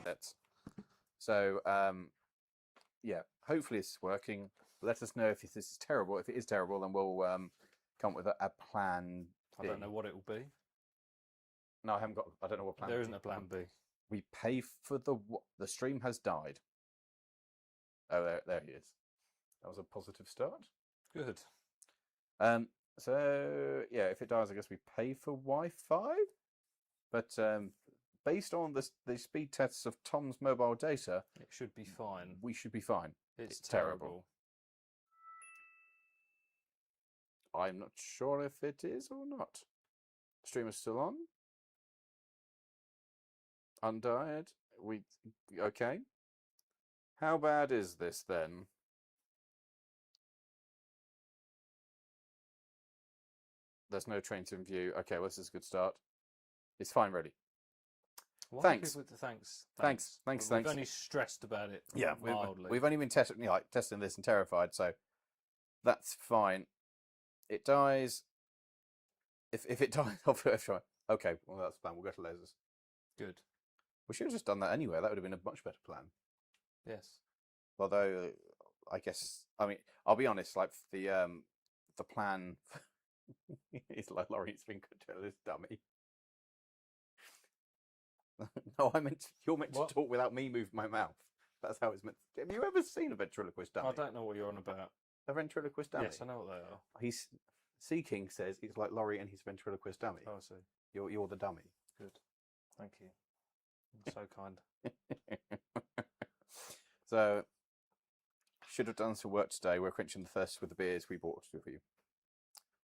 minutes. So, yeah, hopefully it's working. Let us know if this is terrible. If it is terrible, then we'll come up with a plan B. I don't know what it will be. No, I haven't got. I don't know what plan. There isn't a plan B. We pay for the stream has died. Oh, there he is. That was a positive start. Good. So yeah, if it dies, I guess we pay for Wi-Fi. But based on the speed tests of Tom's mobile data, it should be fine. We should be fine. It's terrible. I'm not sure if it is or not. Stream is still on. Undied. Okay. How bad is this then? There's no trains in view. Okay, well, this is a good start. It's fine, ready. Thanks. Thanks. We've only stressed about it. Yeah, mildly. We've only been testing this and terrified, so that's fine. It dies. If it dies, okay, well that's the plan. We'll go to lasers. Good. We should have just done that anyway. That would have been a much better plan. Yes. Although, I guess, I mean, I'll be honest. Like the plan, it's like Laurie's been good to this dummy. No, you're meant to talk without me moving my mouth. That's how it's meant. Have you ever seen a ventriloquist dummy? I don't know what you're on about. A ventriloquist dummy? Yes, I know what they are. Sea King says he's like Lawrie and his ventriloquist dummy. Oh, I see. You're the dummy. Good. Thank you. So kind. So, should have done some work today. We're quenching the thirst with the beers we bought for you.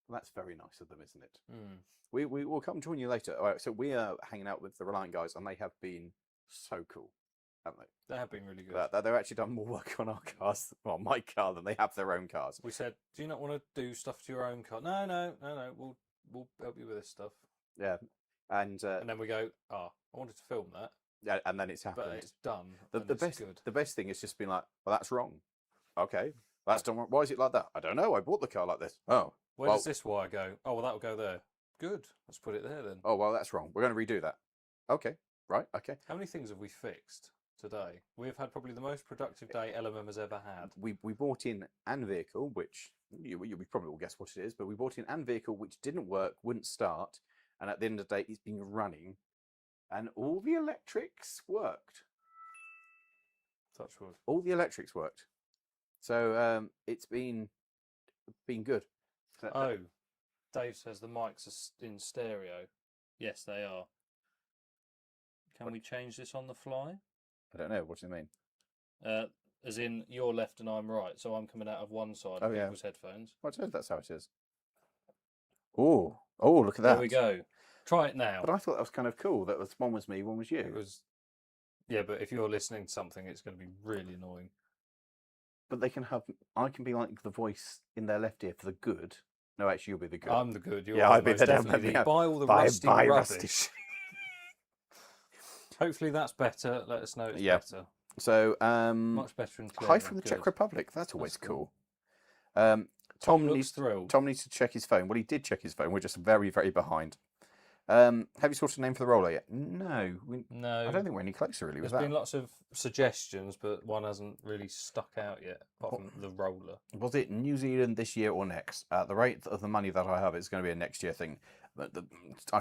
Well, that's very nice of them, isn't it? Mm. We will come join you later. All right, so we are hanging out with the Reliant guys, and they have been so cool, haven't they? They have been really good. They've actually done more work on our cars, well, my car, than they have their own cars. We said, "Do you not want to do stuff to your own car?" No. We'll help you with this stuff. Yeah, and then we go, I wanted to film that. Yeah, and then it's happened. But it's done. The best thing is just being like, well, that's wrong. Okay, that's done. Why is it like that? I don't know. I bought the car like this. Oh, where does this wire go? Oh, well, that'll go there. Good. Let's put it there then. Oh, well, that's wrong. We're going to redo that. Okay, right. Okay. How many things have we fixed today? We've had probably the most productive day LMM has ever had. We bought in an vehicle, which you probably will guess what it is, but we bought in an vehicle which didn't work, wouldn't start, and at the end of the day, it's been running. And all the electrics worked. Touch wood. All the electrics worked. So it's been good. Oh, Dave says the mics are in stereo. Yes, they are. Can we change this on the fly? I don't know. What do you mean? As in, you're left and I'm right, so I'm coming out of one side of people's headphones. I suppose that's how it is. Oh, look at that. There we go. Try it now. But I thought that was kind of cool. That was one was me, one was you. It was, yeah. But if you're listening to something, it's going to be really annoying. But I can be like the voice in their left ear for the good. No, actually, you'll be the good. I'm the good. I'll be the definitely the buy all the rusty rubbish. Hopefully that's better. Let us know it's better. So much better and clearer. Hi from the Czech Republic. That's always cool. Tom looks thrilled. Tom needs to check his phone. Well, he did check his phone. We're just very, very behind. Have you sorted a name for the roller yet? No. No. I don't think we're any closer, really. There's been lots of suggestions, but one hasn't really stuck out yet, apart from the roller. Was it New Zealand this year or next? At the rate of the money that I have, it's going to be a next year thing. But the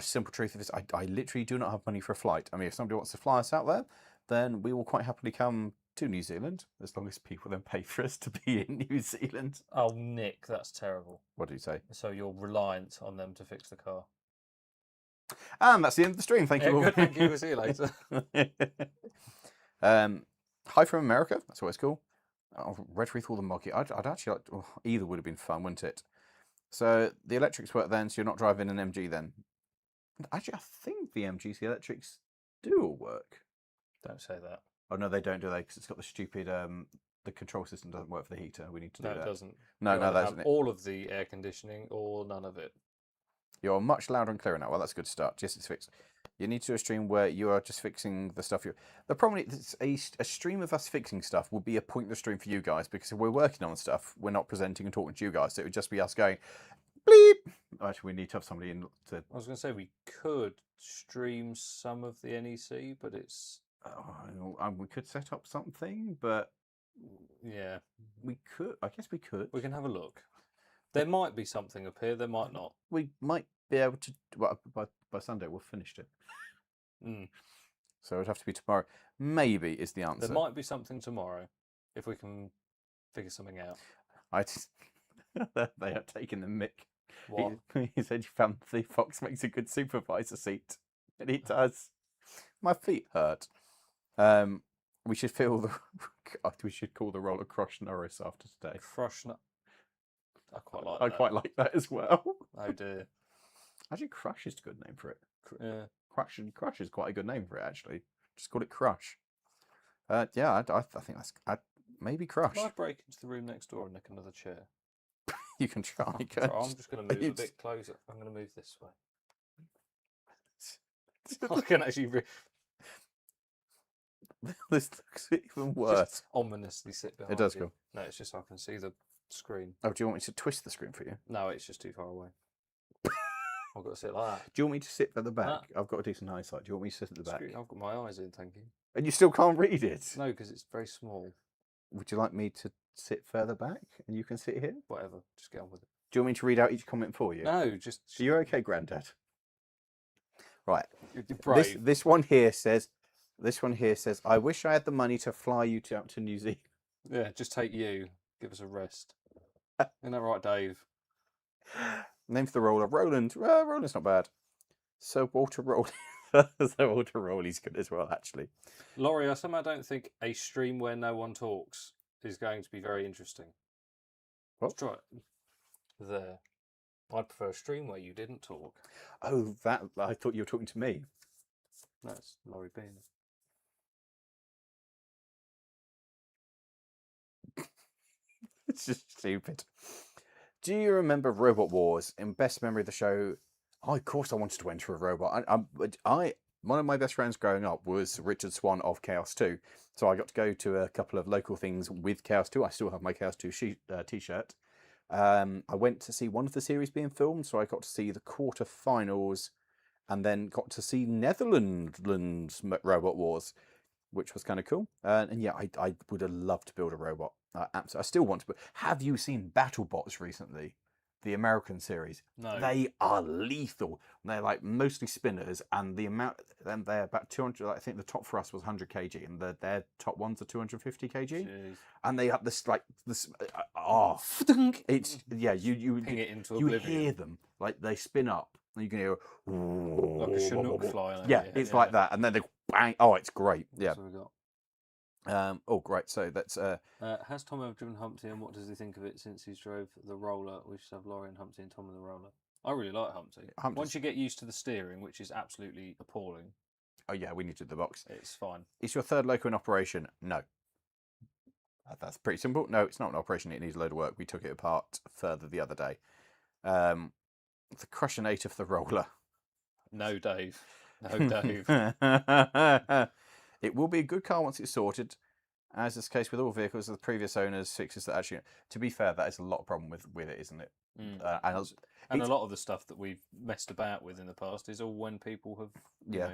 simple truth of this, I literally do not have money for a flight. I mean, if somebody wants to fly us out there, then we will quite happily come to New Zealand, as long as people then pay for us to be in New Zealand. Oh, Nick, that's terrible. What do you say? So you're reliant on them to fix the car. And that's the end of the stream. Thank you all. Good, thank you. We'll see you later. Hi from America. That's always cool. Red Wreath or the Moggy. I'd actually like either would have been fun, wouldn't it? So the electrics work then, so you're not driving an MG then. Actually, I think the MG's electrics do all work. Don't say that. Oh, no, they don't, do they? Because it's got the stupid, the control system doesn't work for the heater. We need to do that. No, it doesn't. No, that's have all of the air conditioning or none of it. You're much louder and clearer now. Well, that's a good start. Yes, it's fixed. You need to do a stream where you are just fixing the stuff. The problem is a stream of us fixing stuff will be a pointless stream for you guys, because if we're working on stuff, we're not presenting and talking to you guys. So it would just be us going, bleep. Actually, we need to have somebody in to... I was going to say we could stream some of the NEC, but it's We could set up something, but Yeah, we could. I guess we could. we can have a look. There might be something up here. There might not. We might be able to. Well, by Sunday we'll finish it. Mm. So it'd have to be tomorrow. Maybe is the answer. There might be something tomorrow if we can figure something out. They are taking the mick. What? He said you found the fox makes a good supervisor seat, and it does. My feet hurt. We should feel the. We should call the roller Crush Norris after today. Crush. I quite like I that. quite like that as well. Oh dear. Actually, Crush is a good name for it. Yeah. Crush is quite a good name for it. Actually, just call it Crush. Yeah, I think that's maybe Crush. Can I break into the room next door and nick another chair? You can try. I'm just going to move a bit closer. I'm going to move this way. I can actually. This looks even worse. Just ominously sit behind. It does you. go. No, it's just I can see the screen. Oh, do you want me to twist the screen for you? No, it's just too far away. I've got to sit like that. Do you want me to sit at the back? I've got a decent eyesight. Do you want me to sit at the back? I've got my eyes in, thank you. And you still can't read it? No, because it's very small. Would you like me to sit further back and you can sit here? Whatever, just get on with it. Do you want me to read out each comment for you? No, just. Are you okay, Grandad? Right. You're brave. This one here says. I wish I had the money to fly you out to New Zealand. Yeah, just take you. Give us a rest. Isn't that right, Dave? Name for the roller, Roland. Roland's not bad. Sir Walter Rowley. Sir Walter Rowley's good as well, actually. Lawrie, I somehow don't think a stream where no one talks is going to be very interesting. What? Let's try it. There. I'd prefer a stream where you didn't talk. Oh, that I thought you were talking to me. That's Lawrie Bean. It's just stupid. Do you remember Robot Wars? In best memory of the show, of course I wanted to enter a robot. One of my best friends growing up was Richard Swan of Chaos 2. So I got to go to a couple of local things with Chaos 2. I still have my Chaos 2 t-shirt. I went to see one of the series being filmed, so I got to see the quarterfinals and then got to see Netherlands Robot Wars, which was kind of cool. And yeah, I would have loved to build a robot. Absolutely. I still want to. Have you seen BattleBots recently? The American series. No. They are lethal. They're like mostly spinners, and the amount. And they're about 200. I think the top for us was 100 kg, and their top ones are 250 kg. Jeez. And they have this like this. It's yeah. You Ping it into you oblivion. hear them like they spin up, and you can hear Like a Chinook fly. Yeah, it's like that, and then they bang. Oh, it's great. Yeah. So we got. Oh, great. So that's. Has Tom ever driven Humpty, and what does he think of it since he's drove the roller? We should have Lawrie and Humpty and Tom in the roller. I really like Humpty. Once you get used to the steering, which is absolutely appalling. Oh yeah, we need to do the box. It's fine. Is your third loco in operation? No. That's pretty simple. No, it's not an operation. It needs a load of work. We took it apart further the other day. The Crushinator for the roller. No, Dave. No, Dave. It will be a good car once it's sorted. As is the case with all vehicles of the previous owners, fixes that actually. To be fair, that is a lot of problem with it, isn't it? And a lot of the stuff that we've messed about with in the past is all when people have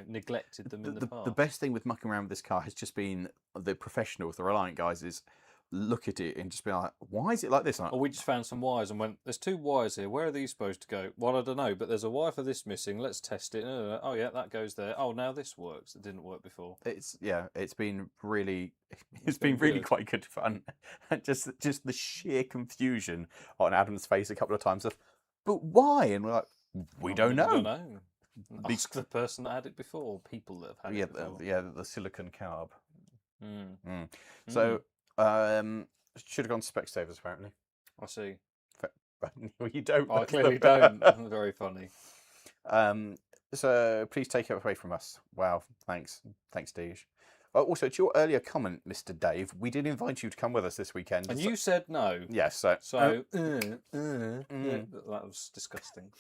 neglected them in the past. The best thing with mucking around with this car has just been the professionals, the Reliant guys, is look at it and just be like, why is it like this? Or we just found some wires and went, there's 2 wires here. Where are these supposed to go? Well, I don't know, but there's a wire for this missing. Let's test it. Oh, yeah, that goes there. Oh, now this works. It didn't work before. It's been really, it's been really quite good fun. just the sheer confusion on Adam's face a couple of times of, but why? And we're like, we don't know. I don't know. Ask the person that had it before. People that have had it before. The silicon carb. Mm. So. Should have gone to Specsavers apparently. I see. Well, you don't. I clearly don't. Very funny. So please take it away from us. Wow, thanks, Deej. Also, to your earlier comment, Mr. Dave, we did invite you to come with us this weekend. And you said no. Yes. That was disgusting.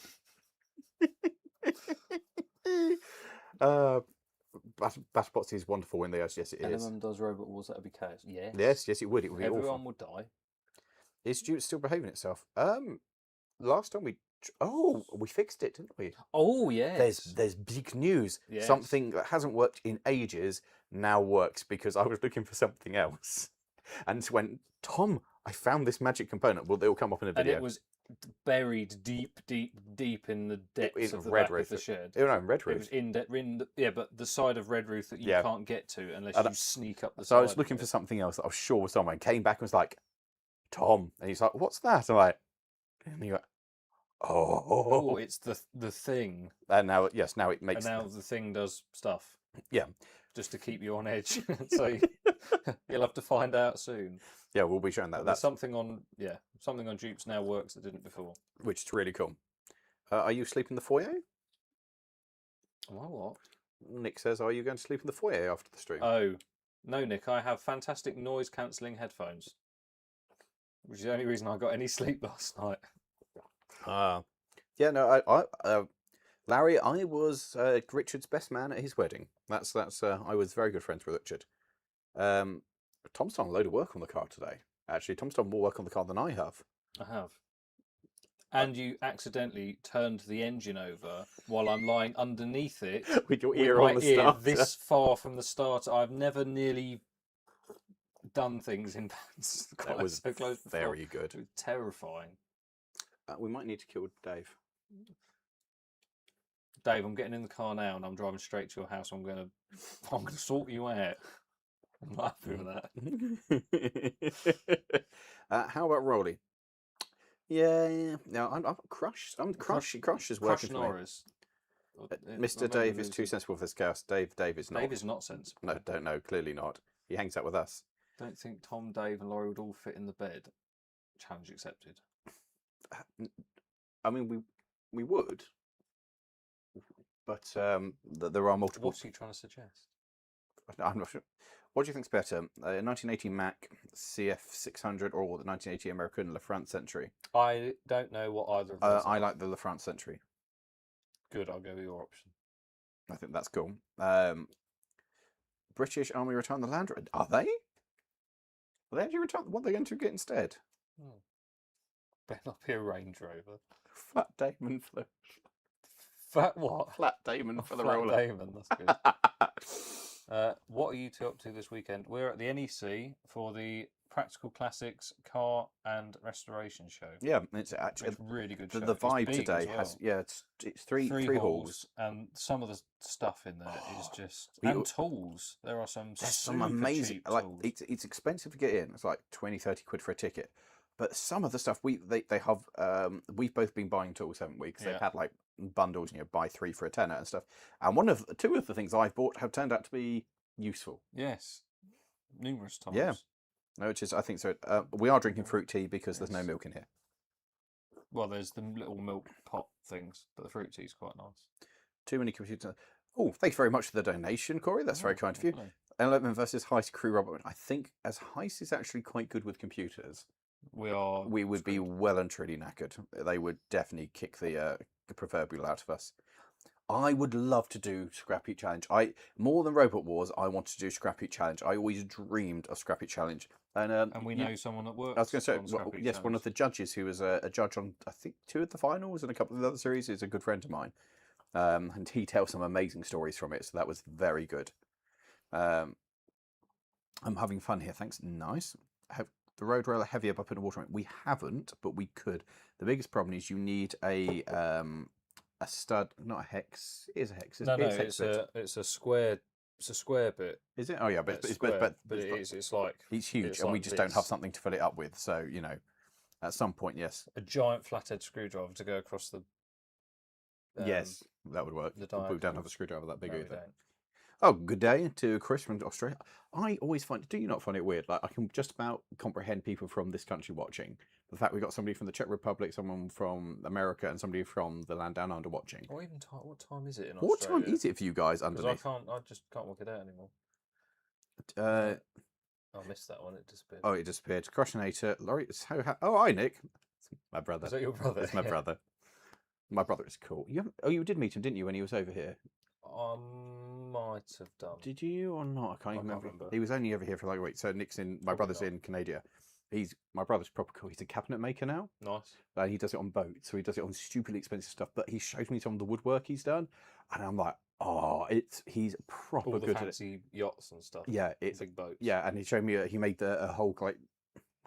BattleBots is wonderful in the yes, it is. Anyone does Robot Wars, that would be chaos. Yes, it would. It would be Everyone awful. would die. Is Duke still behaving itself? Last time we Oh, we fixed it, didn't we? Oh, yes. There's big news. Yes. Something that hasn't worked in ages now works because I was looking for something else, and it went, Tom, I found this magic component. Well, it will come up in a video. And it was buried deep in the depths of the back of the shed. No, Red Roof. It was but the side of Red Roof that you can't get to unless you sneak up the side. So I was looking for something else that I was sure was someone. Came back and was like, Tom, and he's like, what's that? I'm like, and he went, oh, it's the thing. And now, now it makes. And now the thing does stuff. Yeah, just to keep you on edge. So you'll have to find out soon. Yeah, we'll be showing that. That's something on Dupes now works that didn't before, which is really cool. Are you sleeping in the foyer? What? Nick says, are you going to sleep in the foyer after the stream? Oh, no, Nick. I have fantastic noise cancelling headphones, which is the only reason I got any sleep last night. Yeah, no, Larry, I was Richard's best man at his wedding. That's I was very good friends with Richard. Tom's done a load of work on the car today. Actually, Tom's done more work on the car than I have. I have. And you accidentally turned the engine over while I'm lying underneath it with your ear on the starter. This far from the starter. I've never nearly done things in vans. That was so close very good. It was terrifying. We might need to kill Dave. Dave, I'm getting in the car now and I'm driving straight to your house. I'm gonna sort you out. I'm not happy with that. How about Rolly? Yeah. No, I'm Crush. Crush is working for me. Mr. Dave is too sensible for this chaos. Dave is not. Dave is not sensible. No, don't know. Clearly not. He hangs out with us. Don't think Tom, Dave, and Lawrie would all fit in the bed. Challenge accepted. I mean, we would, but there are multiple. What's he trying to suggest? I'm not sure. What do you think's better, a 1980 Mac CF600 or the 1980 American LaFrance Century? I don't know what either of those I like the LaFrance Century. Good, I'll go with your option. I think that's cool. British Army retiring the Land Rover. Are they? Are they actually retiring? What are they going to get instead? Better not be a Range Rover. Flat Damon for the... Flat what? Flat Damon for the Flat roller. Damon, that's good. What are you two up to this weekend? We're at the NEC for the Practical Classics Car and Restoration Show. Yeah, it's actually it's really good. The vibe today has it's three halls, and some of the stuff in there is just and tools. There's some amazing cheap like tools. It's expensive to get in. It's like 20-30 quid for a ticket. But some of the stuff they have we've both been buying tools, haven't we? Because they've had like bundles, buy 3 for a tenner and stuff. And two of the things I've bought have turned out to be useful. Yes, numerous times. Yeah, no, which is I think so. We are drinking fruit tea because there's no milk in here. Well, there's the little milk pot things, but the fruit tea is quite nice. Too many computers. Oh, thanks very much for the donation, Corey. That's very kind of you. Element versus Heist Crew Robert. I think as Heist is actually quite good with computers. We would be well and truly knackered. They would definitely kick the proverbial out of us. I would love to do Scrapy Challenge. More than Robot Wars, I want to do Scrapy Challenge. I always dreamed of Scrapy Challenge. And we know someone that works. I was going to say, yes, one of the judges who was a judge on, I think, 2 of the finals and a couple of the other series is a good friend of mine. And he tells some amazing stories from it, so that was very good. I'm having fun here, thanks. Nice. The road roller heavier by putting water in it. We haven't, but we could. The biggest problem is you need a stud, not a hex. It is a hex. It's a square. It's a square bit. Is it? Oh yeah, but it's like it's huge, and we just don't have something to fill it up with. So at some point, yes, a giant flathead screwdriver to go across the. Yes, that would work. But we don't have a screwdriver that big either. Oh, good day to Chris from Australia. I always do you not find it weird? Like, I can just about comprehend people from this country watching. The fact we got somebody from the Czech Republic, someone from America, and somebody from the land down under watching. Or even what time is it in Australia? What time is it for you guys underneath? I just can't work it out anymore. I missed that one. It disappeared. Oh, it disappeared. Crushinator, Lawrie. Hi, Nick. It's my brother. Is that your brother? It's my brother. My brother is cool. You did meet him, didn't you, when he was over here? Might have done. Did you or not? I can't even remember. He was only over here for like a week. So Nick's my brother's in Canada. my brother's proper cool. He's a cabinet maker now. Nice. And he does it on boats, so he does it on stupidly expensive stuff. But he shows me some of the woodwork he's done, and I'm like, oh, he's proper All the good fancy at it. yachts and stuff. Yeah, it's big boats. Yeah, and he showed me he made a whole like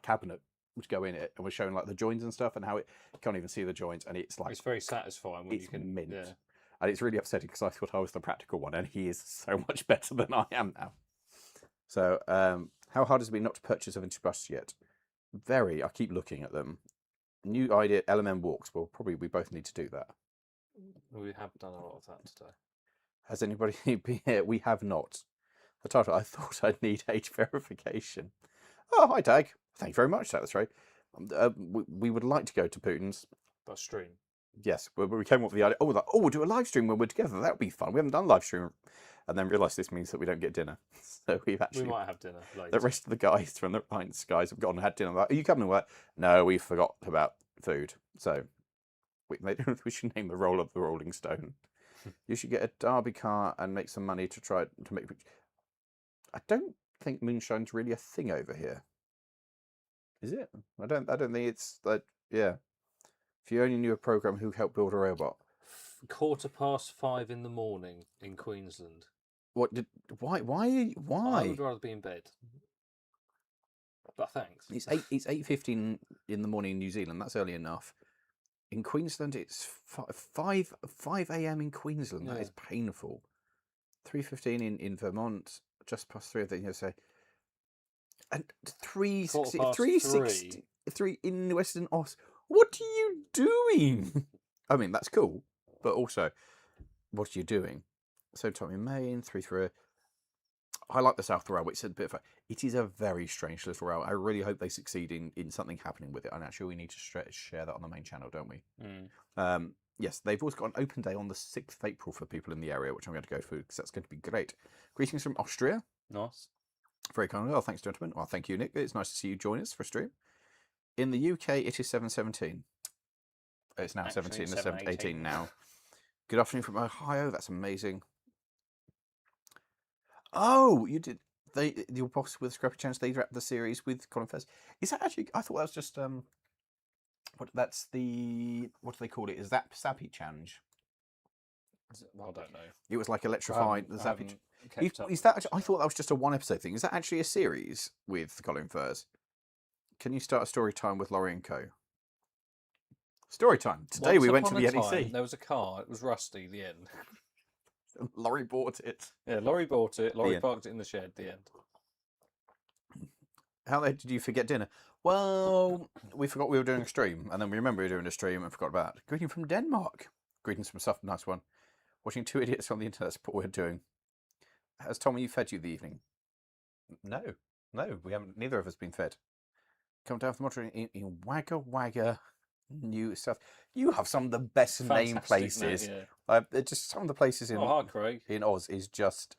cabinet to go in it, and was showing like the joins and stuff, and how you can't even see the joints, and it's like it's very satisfying when you can. Mint. Yeah. And it's really upsetting because I thought I was the practical one, and he is so much better than I am now. So, how hard has it been not to purchase a vintage bus yet? Very. I keep looking at them. New idea, LMM walks. Well, probably we both need to do that. We have done a lot of that today. Has anybody been here? We have not. The title, I thought I'd need age verification. Oh, hi, Dag. Thank you very much. That's right. We would like to go to Putin's. By stream. Yes, we came up with the idea. Oh, we'll do a live stream when we're together. That would be fun. We haven't done a live stream. And then realised this means that we don't get dinner. So we might have dinner later. The rest of the guys from the Reliant guys have gone and had dinner. Like, are you coming? Like, no, we forgot about food. So we should name the roll of the Rolling Stone. You should get a Derby car and make some money to make. I don't think moonshine's really a thing over here. Is it? I don't think it's like, yeah. If you only knew a program who helped build a robot. 5:15 in the morning in Queensland. Why? I would rather be in bed. But thanks. It's 8:15 in the morning in New Zealand. That's early enough. In Queensland, it's 5 a.m. in Queensland. Yeah. That is painful. 3:15 in Vermont. Just past 3 of the say. And 3:63 in Western Oz. What are you doing? I mean, that's cool, but also, what are you doing? So, Tommy Main, 3 I like the South Railway. It's a bit of it is a very strange little rail. I really hope they succeed in something happening with it. And actually, we need to share that on the main channel, don't we? Mm. Yes, they've also got an open day on the 6th of April for people in the area, which I'm going to go through because that's going to be great. Greetings from Austria. Nice. Very kind. Well, thanks, gentlemen. Well, thank you, Nick. It's nice to see you join us for a stream. In the UK, it is 7:17. It's now actually 17. It's 7:18 now. Good afternoon from Ohio. That's amazing. Oh, you did. Your boss with Scrappy Chance. They wrapped the series with Colin Firth. Is that actually? I thought that was just what do they call it? Is that Zappy Challenge? I don't know. It was like electrified. The Zappy. Is that? I thought that was just a 1-episode thing. Is that actually a series with Colin Firth? Can you start a story time with Lawrie and Co? Story time. Today we went to the NEC. There was a car. It was rusty. The end. Lawrie bought it. Yeah, Lawrie bought it. Lawrie parked it in the shed. The end. How did you forget dinner? Well, we forgot we were doing a stream, and then we remembered we were doing a stream and forgot about it. Greeting from Denmark. Greetings from Suffolk. Nice one. Watching 2 idiots on the internet. That's what we're doing. Has Tommy fed you the evening? No, we haven't. Neither of us been fed. Come down from the motor in Wagga Wagga. New stuff. You have some of the best named places. Mate, yeah. Just some of the places in Oz is just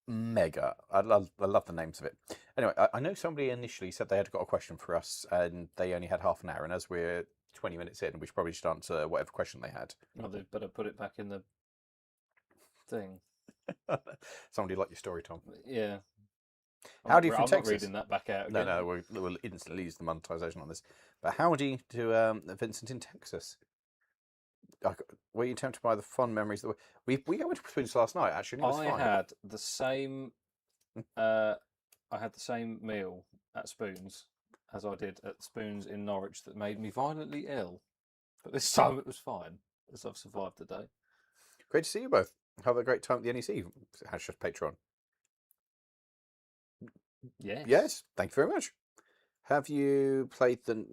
mega. I love the names of it. Anyway, I know somebody initially said they had got a question for us, and they only had half an hour. And as we're 20 minutes in, we should probably just answer whatever question they had. Well, they better put it back in the thing. Somebody like your story, Tom. Yeah. Howdy from Texas. I'm not reading that back out again. No, we'll instantly use the monetization on this. But howdy to Vincent in Texas. Were you tempted by the fond memories that we went to Spoons last night? Actually, I had the same. I had the same meal at Spoons as I did at Spoons in Norwich that made me violently ill. But this time it was fine, as I've survived the day. Great to see you both. Have a great time at the NEC. Hashtag Patreon. Yes. Yes. Thank you very much. Have you played the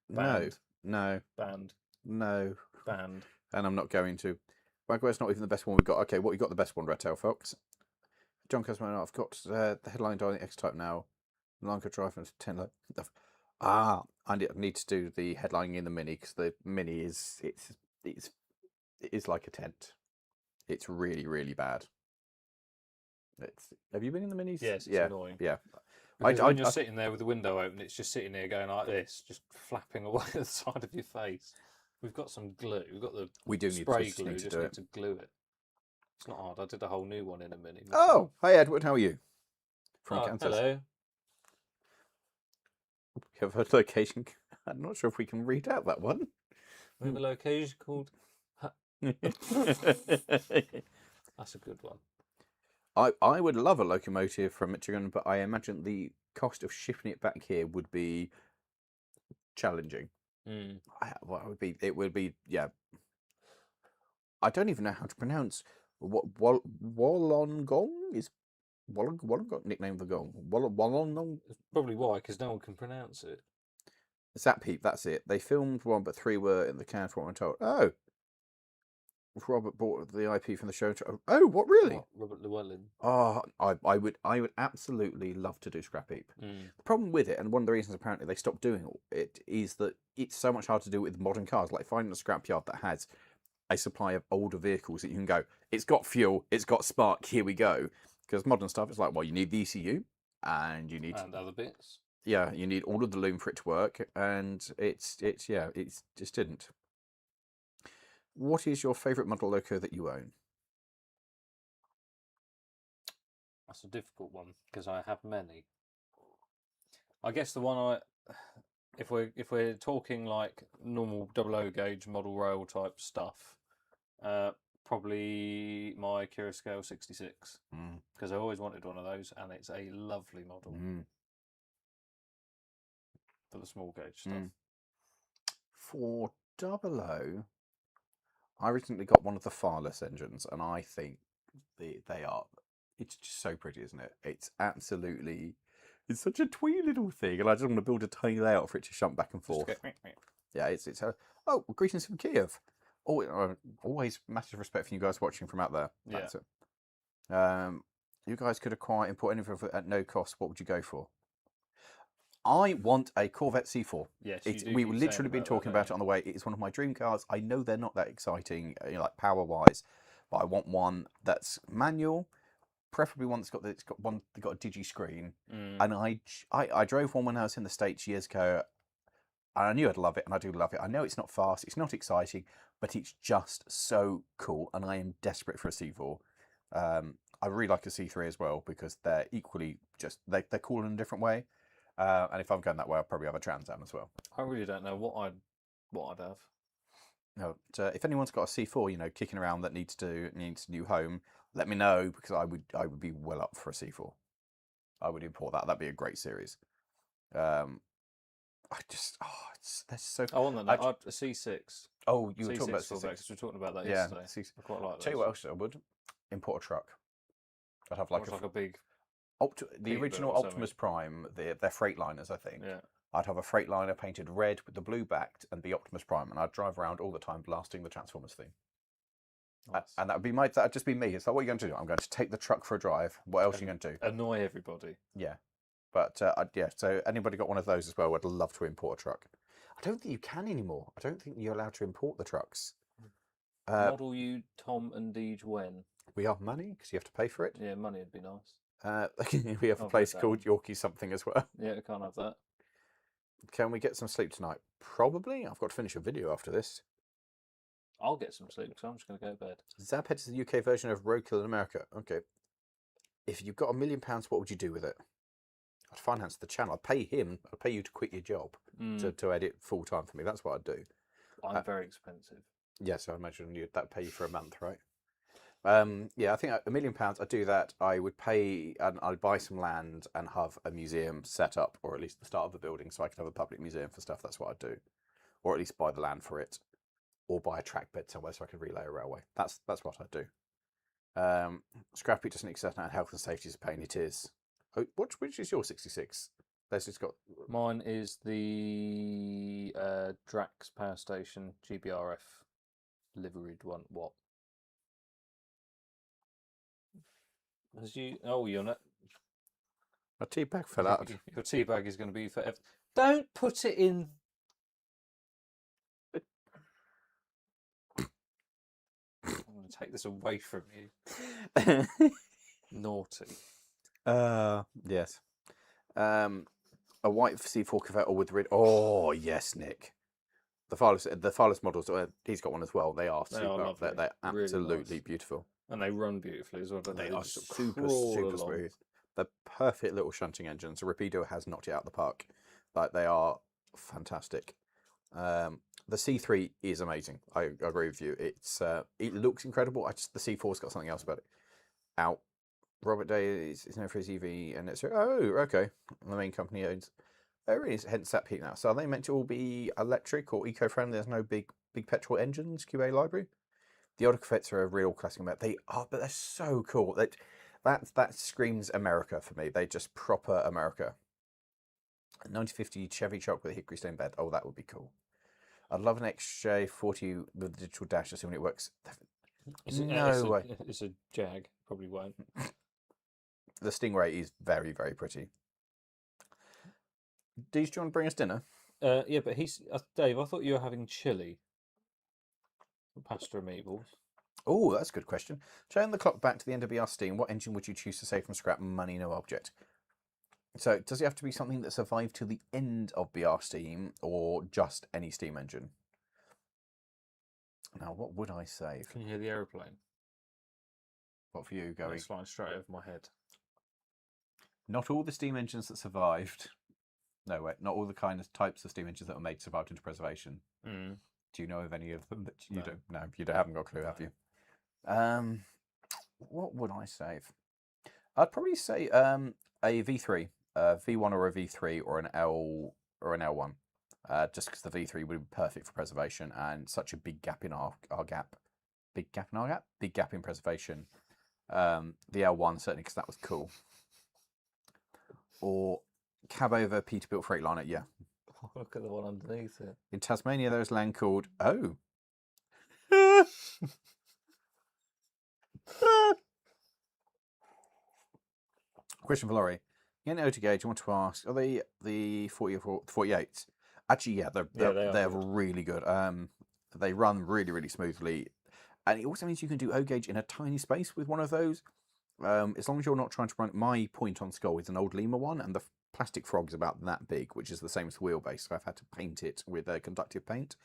Band. No. Band. No. Band. And I'm not going to. Wagwa's not even the best one we've got. Okay, what you got the best one, Red Tail Fox? John Cosmo, I've got the headline on the X-Type now. Lanka Drive and 10. I need to do the headlining in the Mini because the Mini is like a tent. It's really, really bad. Have you been in the Minis? Yes, it's annoying. Yeah. When you're sitting there with the window open, it's just sitting there going like this, just flapping away at the side of your face. We've got some glue. We've got the spray glue. Just need to glue it. It's not hard. I did a whole new one in a Mini. Oh, hi Edward, how are you? From Kansas. Hello. We have a location. I'm not sure if we can read out that one. We have a location called. That's a good one. I would love a locomotive from Michigan, but I imagine the cost of shipping it back here would be challenging. It would be, yeah. I don't even know how to pronounce Wollongong is Wollongong, nickname of the gong. Wollongong. It's probably why, because no one can pronounce it. Zap Peep, that's it. They filmed one, but 3 were in the can, from what I'm told. Oh, Robert bought the IP from the show. Oh, what really? Robert Llewellyn. Oh, I would absolutely love to do Scrap Heap. The problem with it, and one of the reasons apparently they stopped doing it, is that it's so much harder to do with modern cars. Like finding a scrapyard that has a supply of older vehicles that you can go, it's got fuel, it's got spark, here we go. Because modern stuff is like, well, you need the ECU, and you need other bits. Yeah, you need all of the loom for it to work, and it's just didn't. What is your favourite model loco that you own? That's a difficult one because I have many. I guess the one if we're talking like normal 00 gauge model rail type stuff, probably my Scale 66 because I always wanted one of those, and it's a lovely model for the small gauge stuff. For 00. I recently got one of the Farless engines, and I think they are. It's just so pretty, isn't it? It's absolutely. It's such a twee little thing, and I just want to build a tiny layout for it to shunt back and forth. Yeah, it's oh, greetings from Kiev. Always massive respect for you guys watching from out there. That's it. You guys could acquire import anything at no cost. What would you go for? I want a Corvette C4. Yes, we've literally been talking about it on the way. It's one of my dream cars. I know they're not that exciting, like power-wise, but I want one that's manual, preferably one that's got a digi screen. And I drove one when I was in the States years ago, and I knew I'd love it, and I do love it. I know it's not fast, it's not exciting, but it's just so cool, and I am desperate for a C4. I really like a C3 as well because they're equally they're cool in a different way. And if I'm going that way, I'll probably have a Trans Am as well. I really don't know what I'd have. No, if anyone's got a C4, kicking around that needs a new home, let me know because I would be well up for a C4. I would import that. That'd be a great series. They're so. I want that. A C6. Oh, you were talking about C6. We were talking about that yesterday. I quite like that. Tell you what else I would import a truck. I'd have like a big. The original Optimus Prime, they're Freightliners, I think. Yeah. I'd have a Freightliner painted red with the blue backed and the Optimus Prime, and I'd drive around all the time blasting the Transformers theme. Nice. And that'd just be me. It's like, what are you going to do? I'm going to take the truck for a drive. What else are you going to do? Annoy everybody. Yeah. But, so anybody got one of those as well, I'd love to import a truck. I don't think you can anymore. I don't think you're allowed to import the trucks. Model you, Tom and Deej, when? We have money, because you have to pay for it. Yeah, money would be nice. We have a place called Yorkie something as well. Yeah, I can't have that. Can we get some sleep tonight? Probably. I've got to finish a video after this. I'll get some sleep because I'm just going to go to bed. Zaphead is the UK version of Roadkill in America. Okay. If you've got £1 million, what would you do with it? I'd finance the channel. I'd pay him. I'd pay you to quit your job to edit full time for me. That's what I'd do. I'm very expensive. Yes, I imagine that'd pay you for a month, right? Yeah, I think £1 million, I'd do that. I would pay, and I'd buy some land and have a museum set up, or at least the start of the building, so I could have a public museum for stuff. That's what I'd do, or at least buy the land for it, or buy a track bed somewhere so I could relay a railway. That's what I'd do. Scrappy doesn't accept that health and safety is a pain. It is. Oh, which is your 66? There's just got. Mine is the Drax Power Station GBRF liveried one. What? You're not. My tea bag fell out. Your tea bag is going to be forever. Don't put it in. I'm going to take this away from you. Naughty. Yes. A white C4 Corvette with red. Oh yes, Nick. The Farless models. He's got one as well. They are super. They're absolutely really nice. Beautiful. And they run beautifully as well. They are super smooth. They're perfect little shunting engines. The Rapido has knocked it out of the park. Like, they are fantastic. The C3 is amazing. I agree with you. It looks incredible. The C4's got something else about it. Out. Robert Day is known for his EV, and it's okay. The main company owns. Oh, really? Hence that peak now. So are they meant to all be electric or eco-friendly? There's no big petrol engines. QA library. The older Corvettes are a real classic. They are, but they're so cool. That screams America for me. They just proper America. 1950 Chevy truck with a hickory stone bed. Oh, that would be cool. I'd love an XJ40 with a digital dash, assuming it works. No way. It's a Jag. Probably won't. The Stingray is very, very pretty. Deej, do you want to bring us dinner? Yeah, but Dave, I thought you were having chili. Pasta and meatballs. Oh, that's a good question. Turn the clock back to the end of BR Steam. What engine would you choose to save from scrap? Money, no object. So, does it have to be something that survived till the end of BR Steam, or just any steam engine? Now, what would I save? Can you hear the aeroplane? What for you, Goey? It's flying straight over my head. Not all the steam engines that survived. No, wait, not all the kind of types of steam engines that were made survived into preservation. Mm. Do you know of any of them that you don't? No, haven't got a clue, have you? What would I save? I'd probably say a V3, V1 or a V3 or an L1. Just because the V3 would be perfect for preservation and such a big gap in our gap. Big gap in our gap? Big gap in preservation. The L1, certainly, because that was cool. Or cab over Peterbilt Freightliner, yeah. Look at the one underneath it. In Tasmania, there's land called... Oh. Question for Lawrie. In the auto gauge, I want to ask, are they the 40 or 48s? Actually, yeah, they're really good. They run really, really smoothly. And it also means you can do O gauge in a tiny space with one of those. As long as you're not trying to run... My point on Skull is an old Lima one, and the plastic frog's about that big, which is the same as the wheelbase. So I've had to paint it with a conductive paint.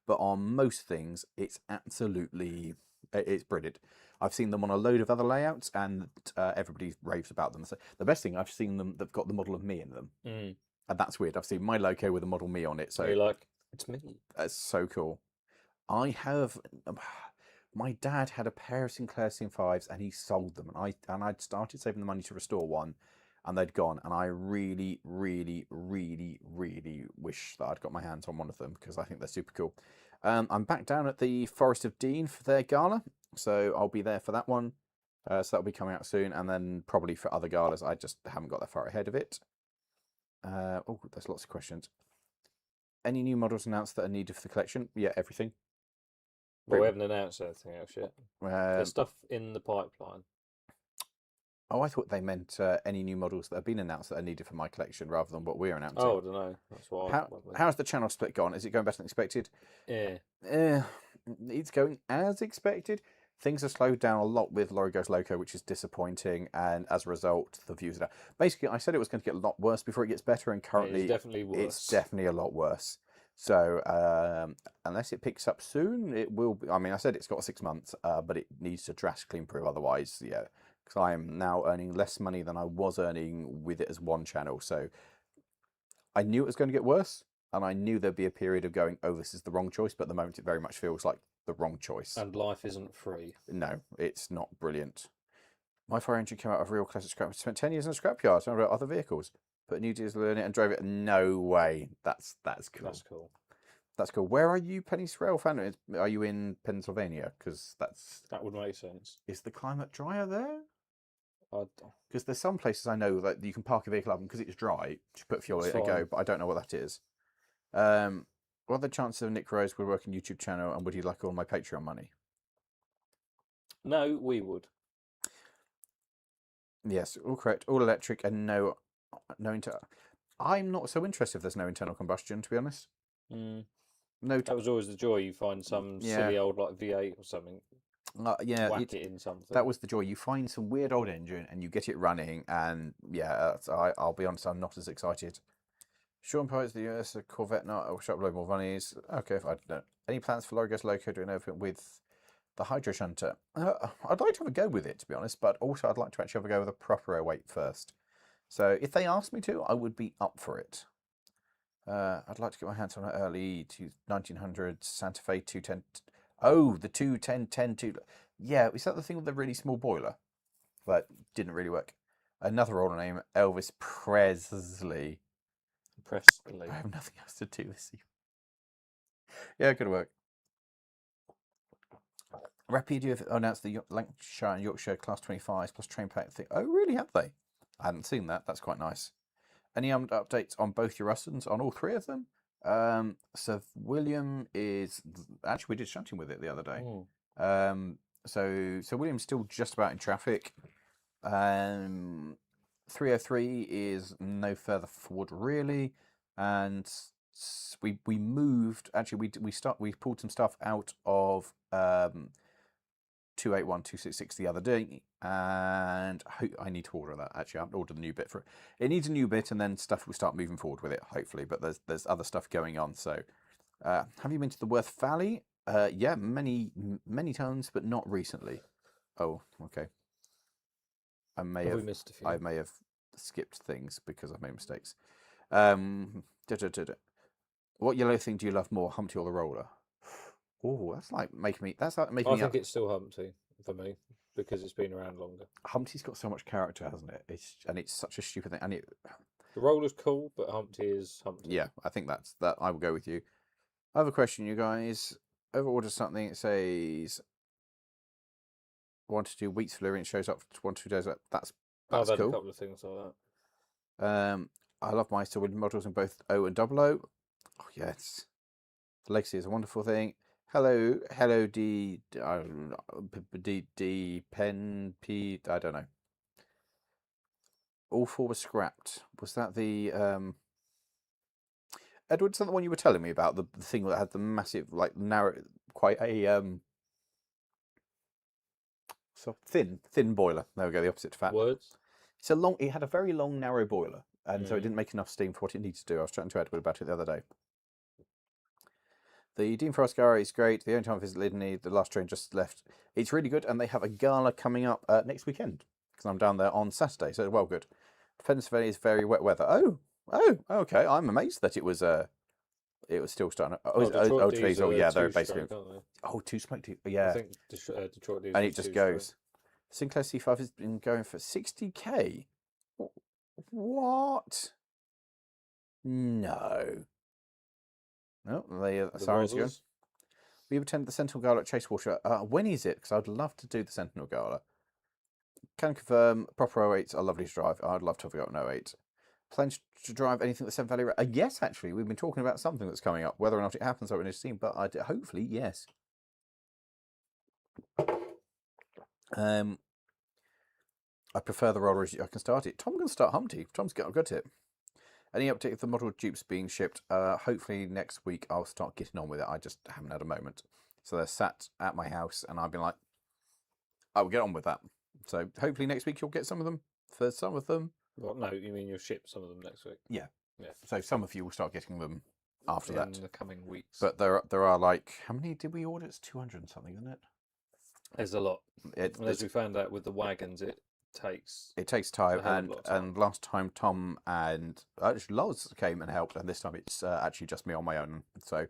But on most things, it's absolutely... It's brilliant. I've seen them on a load of other layouts, and everybody raves about them. So the best thing, I've seen them, they've got the model of me in them. Mm. And that's weird. I've seen my loco with the model me on it. So you're like, it's me. That's so cool. I have... My dad had a pair of Sinclair CM5s, and he sold them. And I'd started saving the money to restore one, and they'd gone. And I really, really, really, really wish that I'd got my hands on one of them, because I think they're super cool. I'm back down at the Forest of Dean for their gala, so I'll be there for that one. So that'll be coming out soon, and then probably for other galas. I just haven't got that far ahead of it. Oh, there's lots of questions. Any new models announced that are needed for the collection? Yeah, everything. Well, we haven't announced anything else yet. There's stuff in the pipeline. Oh, I thought they meant any new models that have been announced that are needed for my collection, rather than what we're announcing. Oh, I don't know. That's why. How's the channel split gone? Is it going better than expected? Yeah. It's going as expected. Things have slowed down a lot with Lawrie Goes Loco, which is disappointing, and as a result, the views are down. Basically, I said it was going to get a lot worse before it gets better, and currently it's definitely worse. It's definitely a lot worse. So unless it picks up soon, it will be. I mean, I said it's got 6 months, but it needs to drastically improve. Otherwise, yeah, because I am now earning less money than I was earning with it as one channel. So I knew it was going to get worse, and I knew there'd be a period of going, oh, this is the wrong choice. But at the moment, it very much feels like the wrong choice. And life isn't free. No, it's not brilliant. My fire engine came out of real classic scrap. I spent 10 years in a scrapyard. I about other vehicles. Put new diesel in it and drove it. No way. That's cool. That's cool. That's cool. Where are you, Penny Rail fan? Are you in Pennsylvania? Because that would make sense. Is the climate drier there? Because there's some places I know that you can park a vehicle up, and because it's dry, you put fuel in it and go. But I don't know what that is. What are the chances of Nick Rose would work on YouTube channel, and would he like all my Patreon money? No, we would. Yes, all correct. All electric and no internal. I'm not so interested if there's no internal combustion, to be honest. Mm. No, that was always the joy. You find some silly old like V8 or something. Yeah, whack it in something. That was the joy. You find some weird old engine and you get it running, and yeah, I'll be honest, I'm not as excited. Sean Pies, the US, a Corvette, not a shop load more monies. Okay, I don't know. Any plans for Lawrie Goes Loco doing everything with the Hydro Shunter? I'd like to have a go with it, to be honest, but also I'd like to actually have a go with a proper 08 first. So if they asked me to, I would be up for it. I'd like to get my hands on an early 1900s Santa Fe 210. Oh, the 210 Yeah, is that the thing with the really small boiler? But didn't really work. Another older name, Elvis Presley. Presley. I have nothing else to do this evening. Yeah, it could work. Rapid have announced the Lancashire and Yorkshire Class 25s plus train pack thing. Oh, really? Have they? I hadn't seen that. That's quite nice. Any updates on both your Russens, on all three of them? Sir William is... Actually, we did shunting with it the other day. So William's still just about in traffic. 303 is no further forward, really. And we moved... Actually, we pulled some stuff out of... 281, 266 the other day, and I need to order that. Actually, I haven't ordered a new bit for it. It needs a new bit, and then stuff will start moving forward with it, hopefully. But there's other stuff going on. So, have you been to the Worth Valley? Yeah, many times, but not recently. Oh, okay. I may have skipped things because I've made mistakes. What yellow thing do you love more, Humpty or the roller? Oh, that's like making me. That's like making. I think it's still Humpty for me because it's been around longer. Humpty's got so much character, hasn't it? It's such a stupid thing. And the roller's cool, but Humpty is Humpty. Yeah, I think that's that. I will go with you. I have a question, you guys. Over order something. It says 1 to 2 weeks delivery. And it shows up for 1 to 2 days. That's I've had cool. a couple of things like that. I love my Sir William models in both O and double O. Oh yes, the legacy is a wonderful thing. Hello, D Pen P. I don't know. All four were scrapped. Was that the Edward? Is that the one you were telling me about? The thing that had the massive, like narrow, quite a so thin boiler. There we go. The opposite to fat. Words. It's a long. It had a very long, narrow boiler, and so it didn't make enough steam for what it needs to do. I was chatting to Edward about it the other day. The Dean Forest Gala is great. The only time I visited Lydney, the last train just left. It's really good, and they have a gala coming up next weekend because I'm down there on Saturday, so well good. Pennsylvania is very wet weather. Oh, okay. I'm amazed that it was still starting. Diesel. Yeah, they're basically. Two smoke. Yeah. I think Detroit Diesel. And it just goes. Sinclair C5 has been going for 60k. What? No. No, the sirens going. We attend the Sentinel Gala at Chasewater. When is it? Because I'd love to do the Sentinel Gala. Can confirm, proper 08s are lovely to drive. I'd love to have got an 08. Plan to drive anything at Seven Valley Road? Yes, actually. We've been talking about something that's coming up. Whether or not it happens, I won't see, but hopefully, yes. I prefer the roller. I can start it. Tom can start Humpty. Tom's got it. Any update of the model dupes being shipped? Hopefully next week I'll start getting on with it. I just haven't had a moment. So they're sat at my house and I've been like, I will get on with that. So hopefully next week you'll get some of them. For some of them. Well, no, you mean you'll ship some of them next week? Yeah. So some of you will start getting them after that. In the coming weeks. But there are like, how many did we order? It's 200 and something, isn't it? There's a lot. As we found out with the wagons, it takes time, and last time Tom and actually Loz came and helped, and this time it's actually just me on my own. So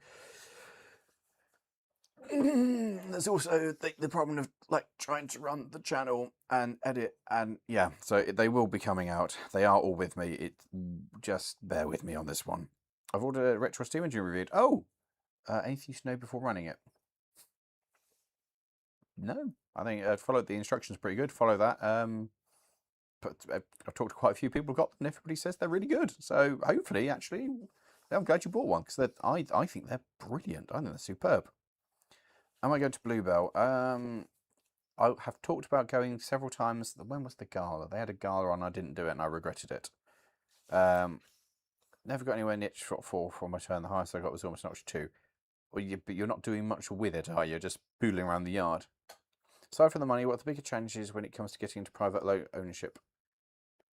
there's also the problem of like trying to run the channel and edit, and yeah, so they will be coming out. They are all with me. Just bear with me on this one. I've ordered a retro steam engine reviewed. Oh, anything you should know before running it? No, I think followed the instructions pretty good. Follow that. But I've talked to quite a few people who got them, and everybody says they're really good. So hopefully, actually, I'm glad you bought one because I think they're brilliant. I think they're superb. Am I going to Bluebell? I have talked about going several times. When was the gala? They had a gala on. I didn't do it, and I regretted it. Never got anywhere near shot 4 for my turn. The highest I got was almost notch 2. But you're not doing much with it, are you? Just pooling around the yard. Aside from the money, what are the bigger challenges when it comes to getting into private ownership?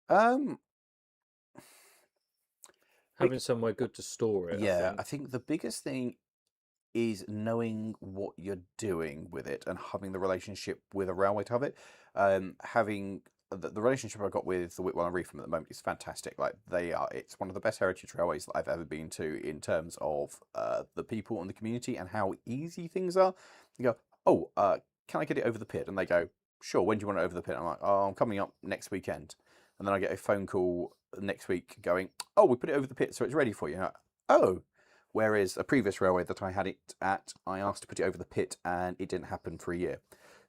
Having somewhere good to store it. Yeah, I think the biggest thing is knowing what you're doing with it and having the relationship with a railway to have it. Having the relationship I've got with the Whitwell and Reefham at the moment is fantastic. Like it's one of the best heritage railways that I've ever been to in terms of the people and the community and how easy things are. You go, oh, can I get it over the pit? And they go, sure. When do you want it over the pit? I'm like, oh, I'm coming up next weekend. And then I get a phone call next week going, oh, we put it over the pit, so it's ready for you. Like, oh. Whereas a previous railway that I had it at, I asked to put it over the pit and it didn't happen for a year.